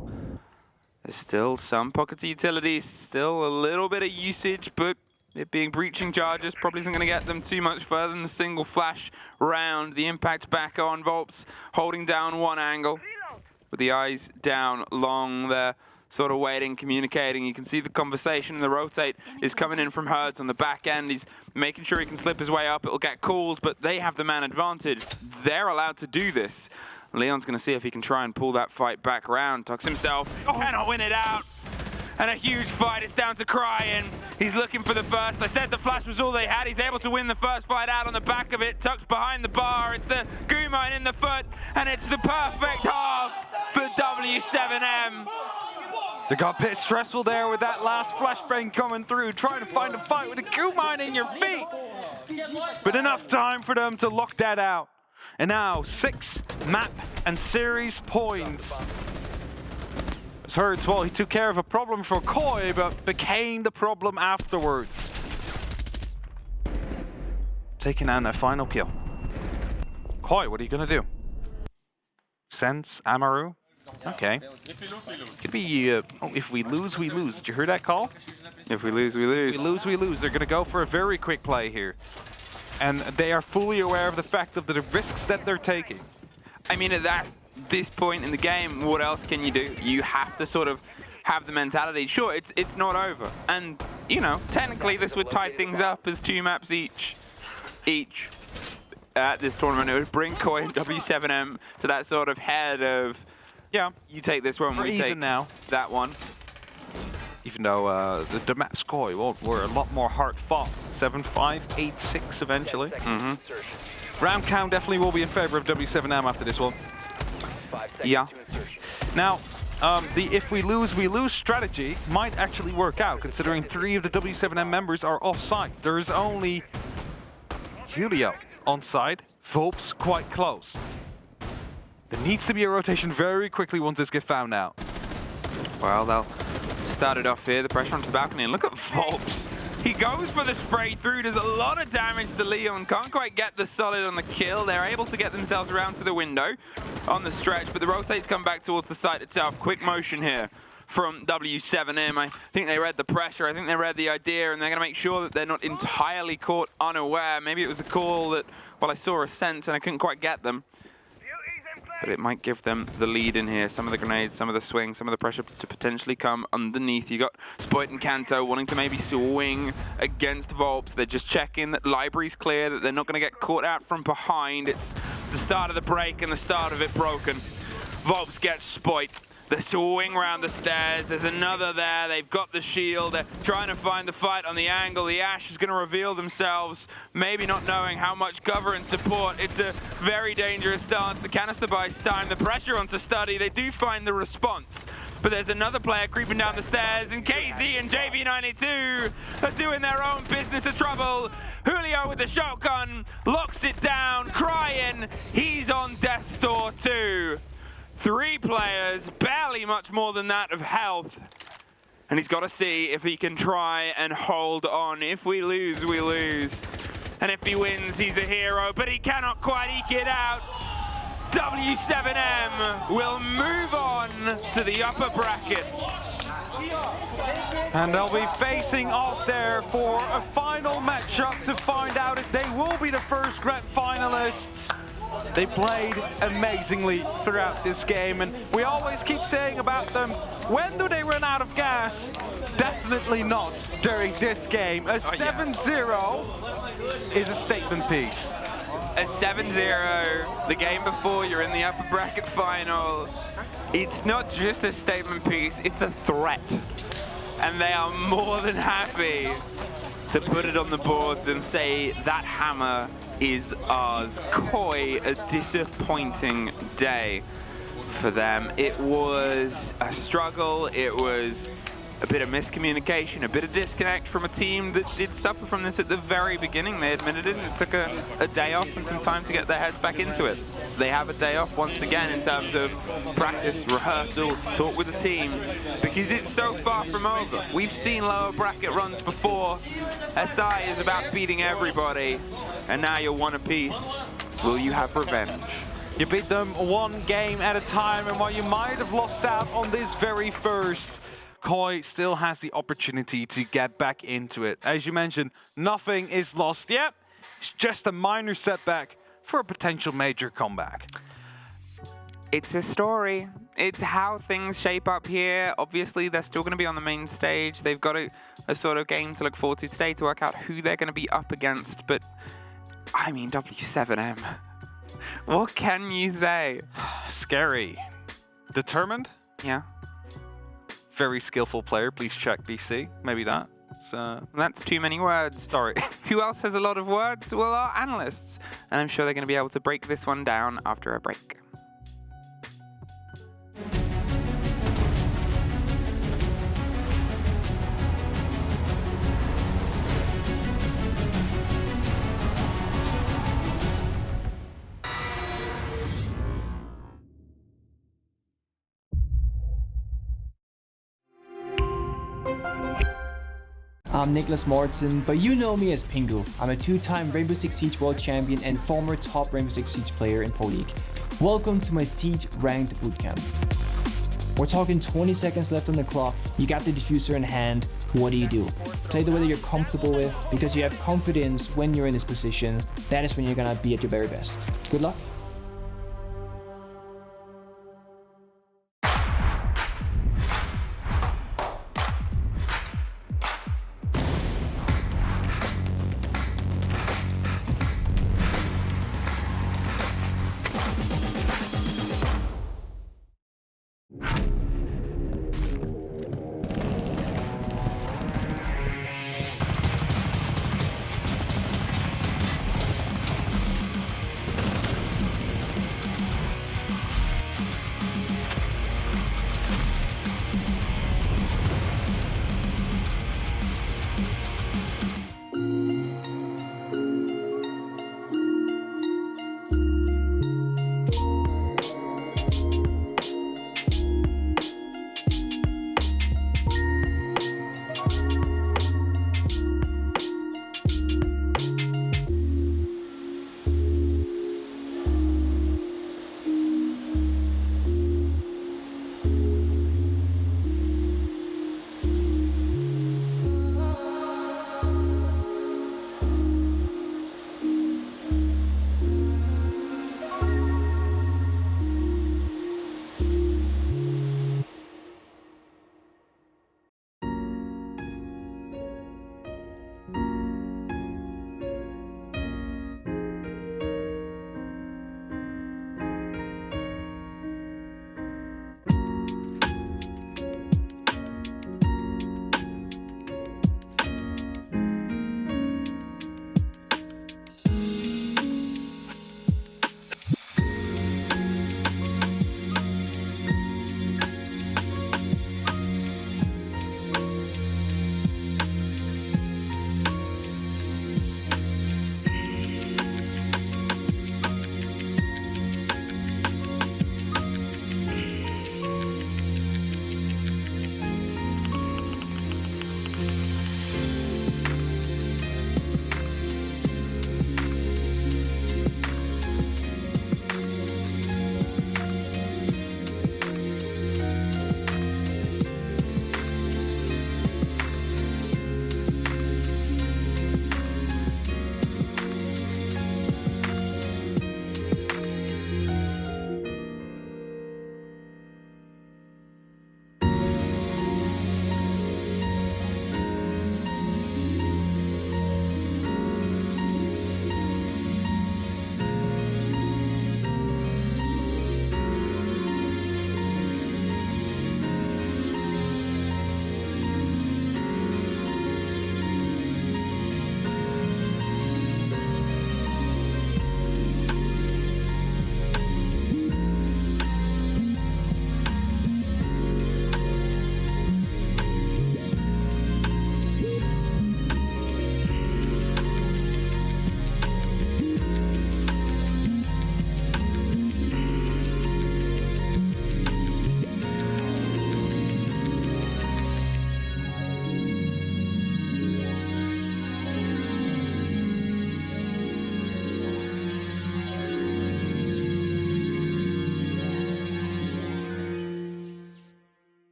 There's still some pockets of utilities, still a little bit of usage, but it being breaching charges probably isn't going to get them too much further than the single flash round. The impact back on. Volps holding down one angle, with the eyes down long there, sort of waiting, communicating. You can see the conversation and the rotate is coming in from Hertz on the back end. He's making sure he can slip his way up. It'll get called, but they have the man advantage. They're allowed to do this. Leon's going to see if he can try and pull that fight back round. Tucks himself, cannot win it out. And a huge fight. It's down to Cryan. He's looking for the first. They said the flash was all they had. He's able to win the first fight out on the back of it. Tucked behind the bar. It's the Gumine in the foot. And it's the perfect half for W7M. They got a bit stressful there with that last flashbang coming through, trying to find a fight with a Gumine in your feet. But enough time for them to lock that out. And now 6 map and series points. As Hertz, well, he took care of a problem for Koi, but became the problem afterwards. Taking down that final kill. Koi, what are you gonna do? Sense, Amaru? Okay. Could be, oh, if we lose, we lose. Did you hear that call? If we lose, we lose. If we lose, we lose. They're gonna go for a very quick play here. And they are fully aware of the fact of the risks that they're taking. I mean, at this point in the game, what else can you do? You have to sort of have the mentality. Sure, it's not over. And, you know, technically this would tie things up as 2 maps each at this tournament. It would bring Koi and W7M to that sort of head of, yeah, you take this one, we take now. That one. Even though the maps Koi were a lot more hard fought. 7-5, 8-6 eventually. Round count definitely will be in favor of W7M after this one. Yeah. Now, the if we lose strategy might actually work out, considering 3 of the W7M members are off-site. There's only Julio on site, Volps quite close. There needs to be a rotation very quickly once this gets found out. Well, they'll start it off here, the pressure onto the balcony, and look at Volps He goes for the spray through, does a lot of damage to Leon, can't quite get the solid on the kill. They're able to get themselves around to the window on the stretch, but the rotates come back towards the site itself. Quick motion here from w7m. I think they read the pressure, I think they read the idea, and they're going to make sure that they're not entirely caught unaware. Maybe it was a call that, well, I saw a sense and I couldn't quite get them. But it might give them the lead in here. Some of the grenades, some of the swing, some of the pressure to potentially come underneath. You got Spoit and Kanto wanting to maybe swing against Volps. They're just checking that library's clear, that they're not going to get caught out from behind. It's the start of the break and the start of it broken. Volps gets Spoit. The swing round the stairs, there's another there, they've got the shield, they're trying to find the fight on the angle. The Ashe is going to reveal themselves, maybe not knowing how much cover and support. It's a very dangerous stance. The canister buys time, the pressure onto Study, they do find the response. But there's another player creeping down the stairs, and KZ and JV92 are doing their own business of trouble. Julio with the shotgun, locks it down, crying, he's on death's door too. 3 players, barely much more than that of health. And he's got to see if he can try and hold on. If we lose, we lose. And if he wins, he's a hero, but he cannot quite eke it out. w7m will move on to the upper bracket. And they'll be facing off there for a final matchup to find out if they will be the first grand finalists. They played amazingly throughout this game, and we always keep saying about them, when do they run out of gas? Definitely not during this game. A 7-0 is a statement piece. A 7-0, the game before, you're in the upper bracket final. It's not just a statement piece, it's a threat. And they are more than happy to put it on the boards and say that hammer is ours. Koi, a disappointing day for them. It was a struggle, it was a bit of miscommunication, a bit of disconnect from a team that did suffer from this at the very beginning. They admitted it, and it took a day off and some time to get their heads back into it. They have a day off once again in terms of practice, rehearsal, talk with the team, because it's so far from over. We've seen lower bracket runs before. SI is about beating everybody, and now you're one apiece. Will you have revenge? You beat them one game at a time, and while you might have lost out on this very first, Koi still has the opportunity to get back into it. As you mentioned, nothing is lost yet. It's just a minor setback for a potential major comeback. It's a story. It's how things shape up here. Obviously, they're still going to be on the main stage. They've got a sort of game to look forward to today to work out who they're going to be up against. But, I mean, w7m. What can you say? Scary. Determined? Yeah. Very skillful player. Please check BC. Maybe that. That's too many words. Sorry. Who else has a lot of words? Well, our analysts. And I'm sure they're going to be able to break this one down after a break. I'm Nicholas Morton, but you know me as Pingu. I'm a 2-time Rainbow Six Siege World Champion and former top Rainbow Six Siege player in Pro League. Welcome to my Siege Ranked Bootcamp. We're talking 20 seconds left on the clock, you got the diffuser in hand, what do? Play the way that you're comfortable with, because you have confidence when you're in this position. That is when you're gonna be at your very best. Good luck.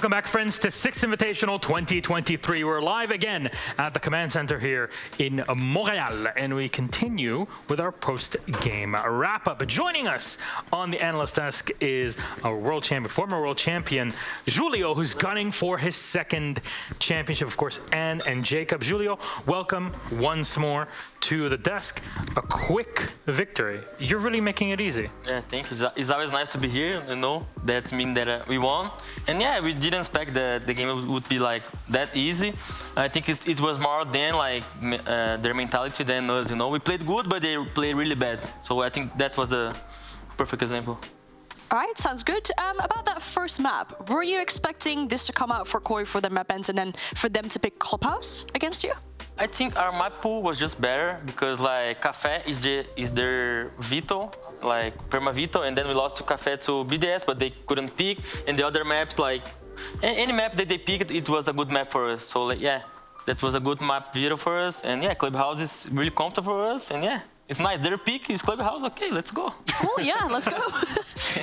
Welcome back, friends, to Six Invitational 2023. We're live again at the command center here in Montreal, and we continue with our post-game wrap-up. Joining us on the analyst desk is our former world champion, Julio, who's gunning for his second championship, of course, Anne and Jacob. Julio, welcome once more to the desk. A quick victory. You're really making it easy. Yeah, thank you. It's always nice to be here, you know. That means that we won. And yeah, we didn't expect that the game would be like that easy. I think it was more than like their mentality than us, you know. We played good, but they played really bad. So I think that was the perfect example. All right, sounds good. About that first map, were you expecting this to come out for Koi for the map ends and then for them to pick Clubhouse against you? I think our map pool was just better because like Café is their veto, like perma veto, and then we lost to Café to BDS, but they couldn't pick. And the other maps, like any map that they picked, it was a good map for us. So like, yeah, that was a good map veto for us. And yeah, Clubhouse is really comfortable for us. And yeah, it's nice. Their pick is Clubhouse. Okay, let's go. Cool, yeah, let's go.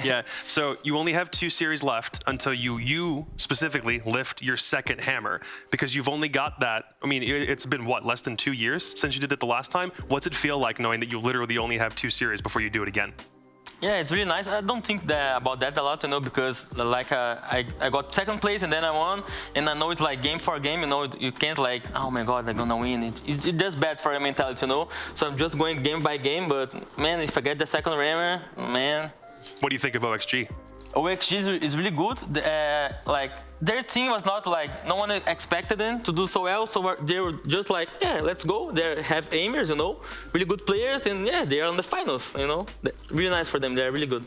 Yeah, so you only have 2 series left until you specifically lift your second hammer, because you've only got that. I mean, it's been what, less than 2 years since you did it the last time? What's it feel like knowing that you literally only have 2 series before you do it again? Yeah, it's really nice. I don't think about that a lot, you know, because like I got second place and then I won, and I know it's like game for game, you know, you can't like, oh my God, I'm gonna win. It's just bad for your mentality, you know. So I'm just going game by game, but man, if I get the second hammer, man. What do you think of OXG? OXG is really good. Like their team was not like, no one expected them to do so well, so they were just like, yeah, let's go. They have aimers, you know, really good players, and yeah, they are on the finals, you know. Really nice for them. They're really good.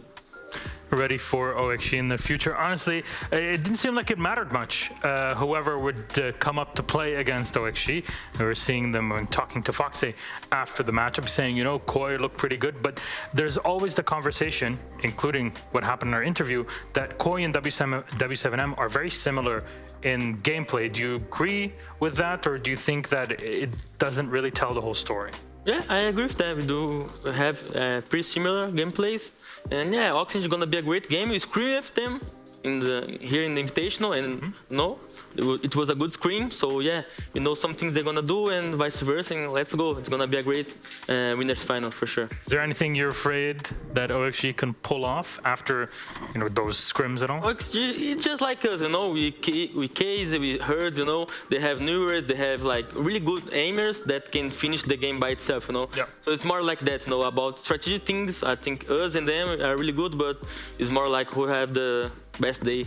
Ready for OXG in the future. Honestly, it didn't seem like it mattered much. Whoever would come up to play against OXG, we were seeing them when talking to Foxy after the matchup, saying, you know, Koi looked pretty good, but there's always the conversation, including what happened in our interview, that Koi and w7m are very similar in gameplay. Do you agree with that, or do you think that it doesn't really tell the whole story? Yeah, I agree with that. We do have pretty similar gameplays. And yeah, Oxygen is gonna be a great game. We screen with them here in the Invitational, and no, it was a good screen. So yeah, we know some things they're gonna do, and vice versa. And let's go. It's gonna be a great winners final for sure. Is there anything you're afraid that OXG can pull off after, you know, those scrims at all? OXG, it's just like us, you know. We case, we herds, you know. They have newers, they have like really good aimers that can finish the game by itself, you know. Yeah. So it's more like that, you know. About strategy things, I think us and them are really good, but it's more like who have the best day.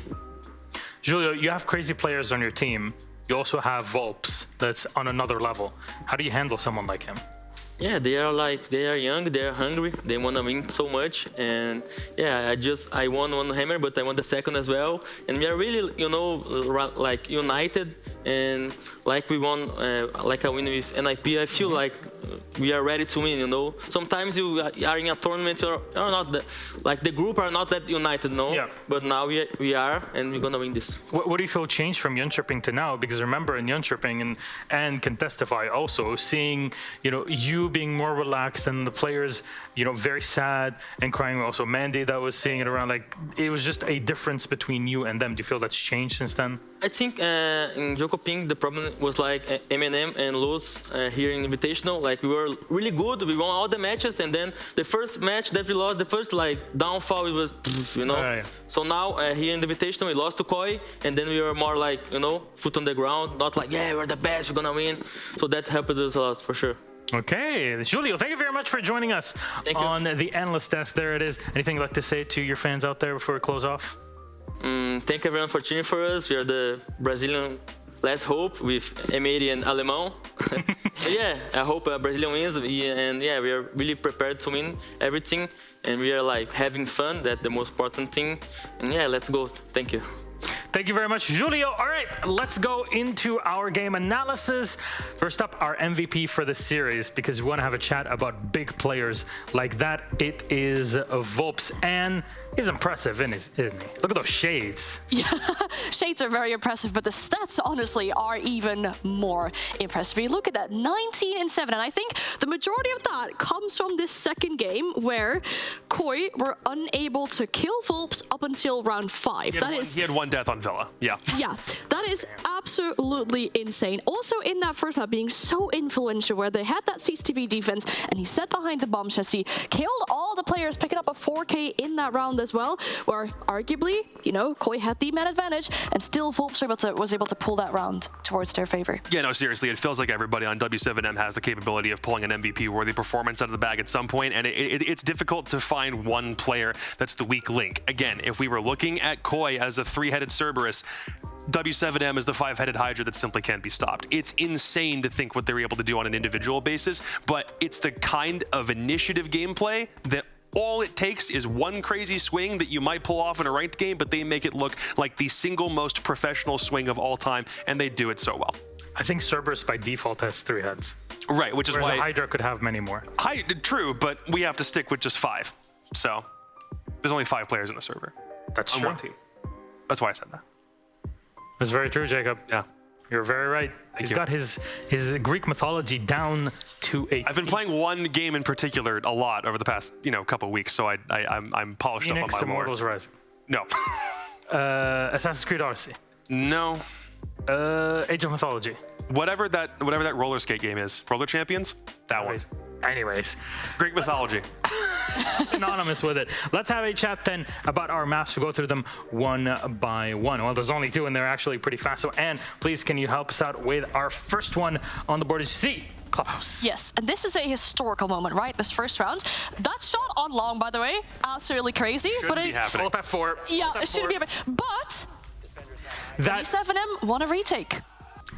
Julio, you have crazy players on your team. You also have Volps that's on another level. How do you handle someone like him? Yeah, they are young, they are hungry, they want to win so much, and yeah, I won one hammer, but I won the second as well, and we are really, you know, like united, and like we won, like I win with NIP, I feel like we are ready to win, you know. Sometimes you are in a tournament, you're not like the group are not that united, no. Yeah. But now we are, and we're gonna win this. What do you feel changed from Jönköping to now? Because remember in Jönköping, and can testify also, seeing, you know, you being more relaxed and the players, you know, very sad and crying. Also Mandy that was seeing it around, like it was just a difference between you and them. Do you feel that's changed since then? I think in Jönköping the problem was like M&M and Luz here in Invitational. Like we were really good, we won all the matches, and then the first match that we lost, the first like downfall, it was, you know. Yeah. So now here in the Invitational we lost to Koi, and then we were more like, you know, foot on the ground, not like, yeah, we're the best, we're gonna win. So that helped us a lot for sure. Okay, Julio, thank you very much for joining us on the analyst desk. There it is. Anything you'd like to say to your fans out there before we close off? Thank everyone for cheering for us. We are the Brazilian last hope with M80 and Alemão. Yeah, I hope Brazilian wins, and yeah, we are really prepared to win everything, and we are like having fun. That's the most important thing. And yeah, let's go. Thank you. Thank you very much, Julio. All right, let's go into our game analysis. First up, our MVP for the series, because we want to have a chat about big players like that. It is Volps, and he's impressive, isn't he? Look at those shades. Yeah, shades are very impressive, but the stats, honestly, are even more impressive. You look at that, 19 and 7, and I think the majority of that comes from this second game where Koi were unable to kill Volps up until round 5. He had one death on on Villa. Yeah. Yeah, that is absolutely insane. Also in that first map being so influential where they had that CCTV defense and he sat behind the bomb chassis, killed all the players, picking up a 4K in that round as well, where arguably, you know, Koi had the man advantage and still Volps was able to pull that round towards their favor. Yeah, no, seriously, it feels like everybody on w7m has the capability of pulling an MVP-worthy performance out of the bag at some point, and it's difficult to find one player that's the weak link. Again, if we were looking at Koi as a three-headed Cerberus, w7m is the five-headed Hydra that simply can't be stopped. It's insane to think what they're able to do on an individual basis, but it's the kind of initiative gameplay that all it takes is one crazy swing that you might pull off in a ranked game, but they make it look like the single most professional swing of all time, and they do it so well. I think Cerberus by default has 3 heads. Right, which is whereas why a Hydra could have many more. True, but we have to stick with just 5. So there's only 5 players in a server. That's on true. one team. That's why I said that. That's very true, Jacob. Yeah. You're very right. He's got his Greek mythology down to a... I've been playing one game in particular a lot over the past, couple of weeks, so I'm polished Phoenix, up on my lore. Immortals Rising. No. Assassin's Creed Odyssey. No. Age of Mythology. Whatever that roller skate game is. Roller Champions? That one. Anyways. Greek mythology. Anonymous with it. Let's have a chat then about our maps. We'll go through them one by one. Well, there's only 2 and they're actually pretty fast. So Anne, please can you help us out with our first one on the board? As you see, Clubhouse. Yes, and this is a historical moment, right? This first round. That shot on long, by the way, absolutely crazy. Shouldn't be happening. Alt F4. Yeah, it shouldn't be happening. But w7m won a retake.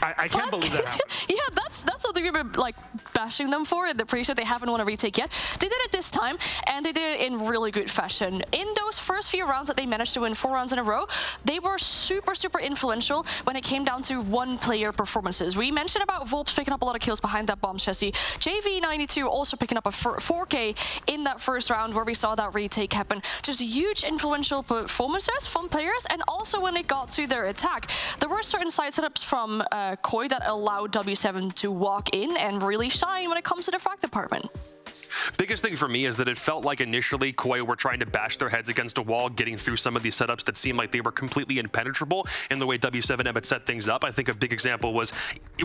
I can't believe that happened. Yeah, that's something we've been like bashing them for. They're pretty sure they haven't won a retake yet. They did it this time, and they did it in really good fashion. In those first few rounds that they managed to win 4 rounds in a row, they were super, super influential when it came down to one-player performances. We mentioned about Volps picking up a lot of kills behind that bomb chassis. JV92 also picking up a 4K in that first round where we saw that retake happen. Just huge influential performances from players, and also when it got to their attack, there were certain side setups from Koi that allowed w7 to walk in and really shine when it comes to the frag department. Biggest thing for me is that it felt like initially Koi were trying to bash their heads against a wall, getting through some of these setups that seemed like they were completely impenetrable in the way w7m had set things up. I think a big example was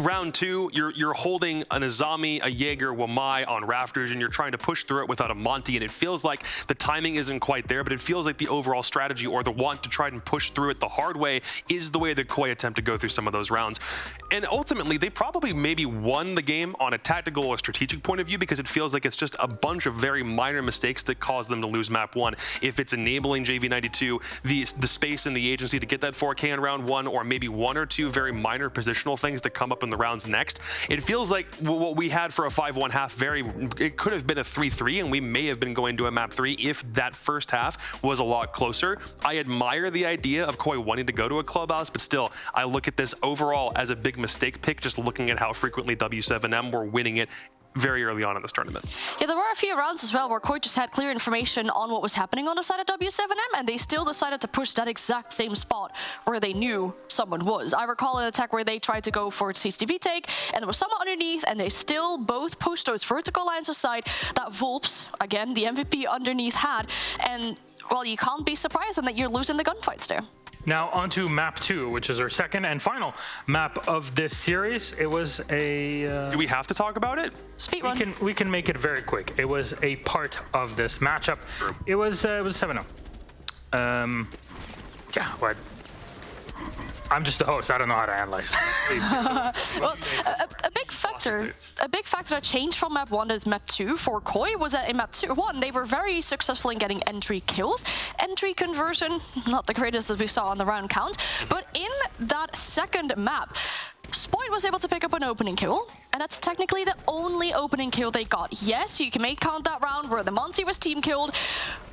round 2, you're holding an Azami, a Jaeger, Wamai on rafters, and you're trying to push through it without a Monty, and it feels like the timing isn't quite there, but it feels like the overall strategy or the want to try and push through it the hard way is the way that Koi attempt to go through some of those rounds. And ultimately, they probably maybe won the game on a tactical or strategic point of view because it feels like it's just a bunch of very minor mistakes that caused them to lose map 1. If it's enabling JV92 the space and the agency to get that 4K in round 1, or maybe 1 or 2 very minor positional things that come up in the rounds next, it feels like what we had for a 5-1 half, it could have been a 3-3, and we may have been going to a map 3 if that first half was a lot closer. I admire the idea of Koi wanting to go to a Clubhouse, but still, I look at this overall as a big mistake pick, just looking at how frequently w7m were winning it very early on in this tournament. Yeah, there were a few rounds as well where Koi just had clear information on what was happening on the side of w7m, and they still decided to push that exact same spot where they knew someone was. I recall an attack where they tried to go for CCTV take, and there was someone underneath, and they still both pushed those vertical lines aside that Volps, again, the MVP underneath had, and, well, you can't be surprised that you're losing the gunfights there. Now on to map 2, which is our second and final map of this series. It was a... Do we have to talk about it? Speed run. We can make it very quick. It was a part of this matchup. True. It was 7-0. Yeah, what? I'm just the host. I don't know how to analyze. Well, a big factor that changed from map 1 to map 2 for Koi was that in map 1 they were very successful in getting entry kills. Entry conversion, not the greatest that we saw on the round count, but in that second map, Spoit was able to pick up an opening kill, and that's technically the only opening kill they got. Yes, you can make count that round where the Monty was team killed,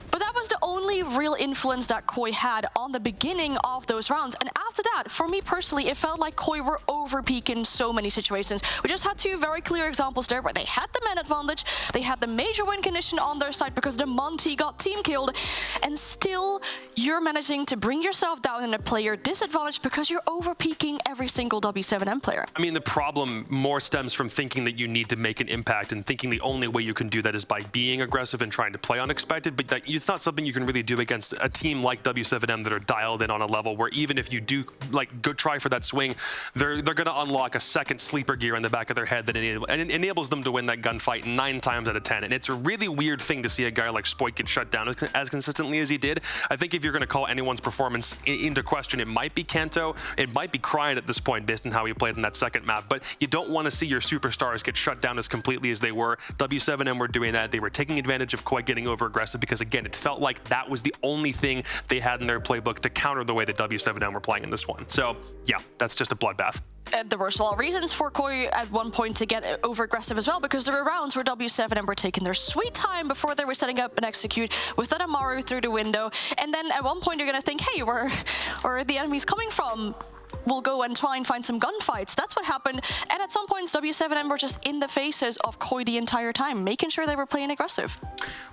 but that was the only real influence that Koi had on the beginning of those rounds. And after that, for me personally, it felt like Koi were over-peaking so many situations. We just had 2 very clear examples there where they had the man advantage, they had the major win condition on their side because the Monty got team killed, and still you're managing to bring yourself down in a player disadvantage because you're over-peaking every single w7m player. I mean, the problem more stems from thinking that you need to make an impact and thinking the only way you can do that is by being aggressive and trying to play unexpected, but that you it's not something you can really do against a team like w7m that are dialed in on a level where even if you do like go try for that swing, they're going to unlock a second sleeper gear in the back of their head that enables them to win that gunfight 9 times out of 10. And it's a really weird thing to see a guy like Spoik get shut down as consistently as he did. I think if you're going to call anyone's performance into question, it might be Kanto, it might be Cryan at this point based on how he played in that second map, but you don't want to see your superstars get shut down as completely as they were. w7m were doing that. They were taking advantage of Koi getting over aggressive because, again, it felt like that was the only thing they had in their playbook to counter the way that w7m were playing in this one. So yeah, that's just a bloodbath. There were a lot of reasons for Koi at one point to get over-aggressive as well, because there were rounds where w7m were taking their sweet time before they were setting up and execute with that Amaru through the window. And then at one point you're going to think, hey, where are the enemies coming from? We'll go and try and find some gunfights. That's what happened. And at some points, w7m were just in the faces of Koi the entire time, making sure they were playing aggressive.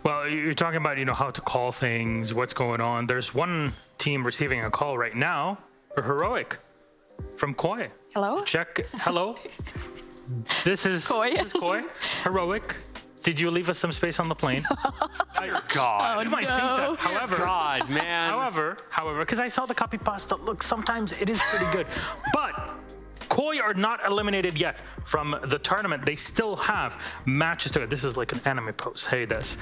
Well, you're talking about, how to call things, what's going on. There's one team receiving a call right now for Heroic from Koi. Hello? Check. Hello. This is Koi. Heroic. Did you leave us some space on the plane? Dear God. Oh, you might think that. However, God, man. However, because I saw the copy pasta, look, sometimes it is pretty good. But Koi are not eliminated yet from the tournament. They still have matches to it. This is like an anime pose. Hey, this.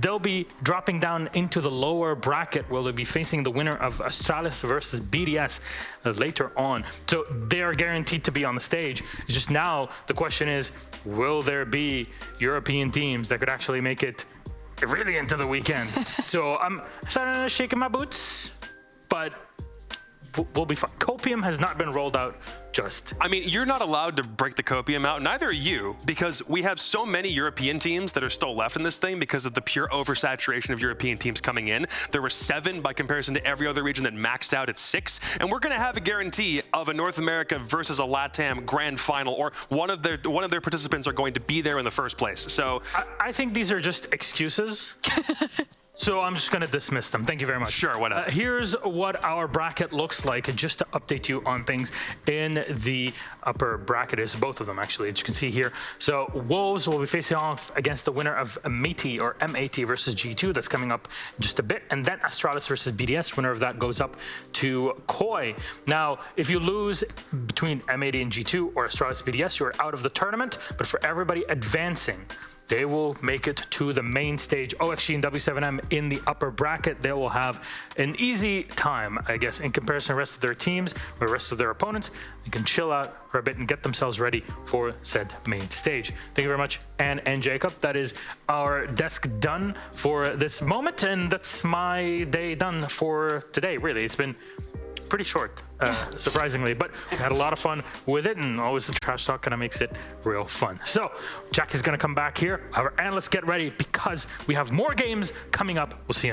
They'll be dropping down into the lower bracket where they'll be facing the winner of Astralis versus BDS later on. So they are guaranteed to be on the stage. It's just now the question is, will there be European teams that could actually make it really into the weekend? So I'm starting to shake my boots, but we'll be fine. Copium has not been rolled out just. I mean, you're not allowed to break the copium out, neither are you, because we have so many European teams that are still left in this thing because of the pure oversaturation of European teams coming in. There were 7 by comparison to every other region that maxed out at 6, and we're going to have a guarantee of a North America versus a LATAM grand final, or one of their participants are going to be there in the first place. So I think these are just excuses. So I'm just going to dismiss them. Thank you very much. Sure, whatever. Here's what our bracket looks like, just to update you on things in the upper bracket. Is both of them, actually, as you can see here. So Wolves will be facing off against the winner of MAT or MAT versus G2. That's coming up in just a bit. And then Astralis versus BDS. Winner of that goes up to Koi. Now, if you lose between MAT and G2 or Astralis BDS, you're out of the tournament. But for everybody advancing, they will make it to the main stage. OXG and w7m in the upper bracket. They will have an easy time, I guess, in comparison to the rest of their teams or the rest of their opponents. They can chill out for a bit and get themselves ready for said main stage. Thank you very much, Anne and Jacob. That is our desk done for this moment, and that's my day done for today, really. It's been pretty short, surprisingly, but we had a lot of fun with it, and always the trash talk kind of makes it real fun. So Jack is going to come back here. Our analysts, get ready because we have more games coming up. We'll see you.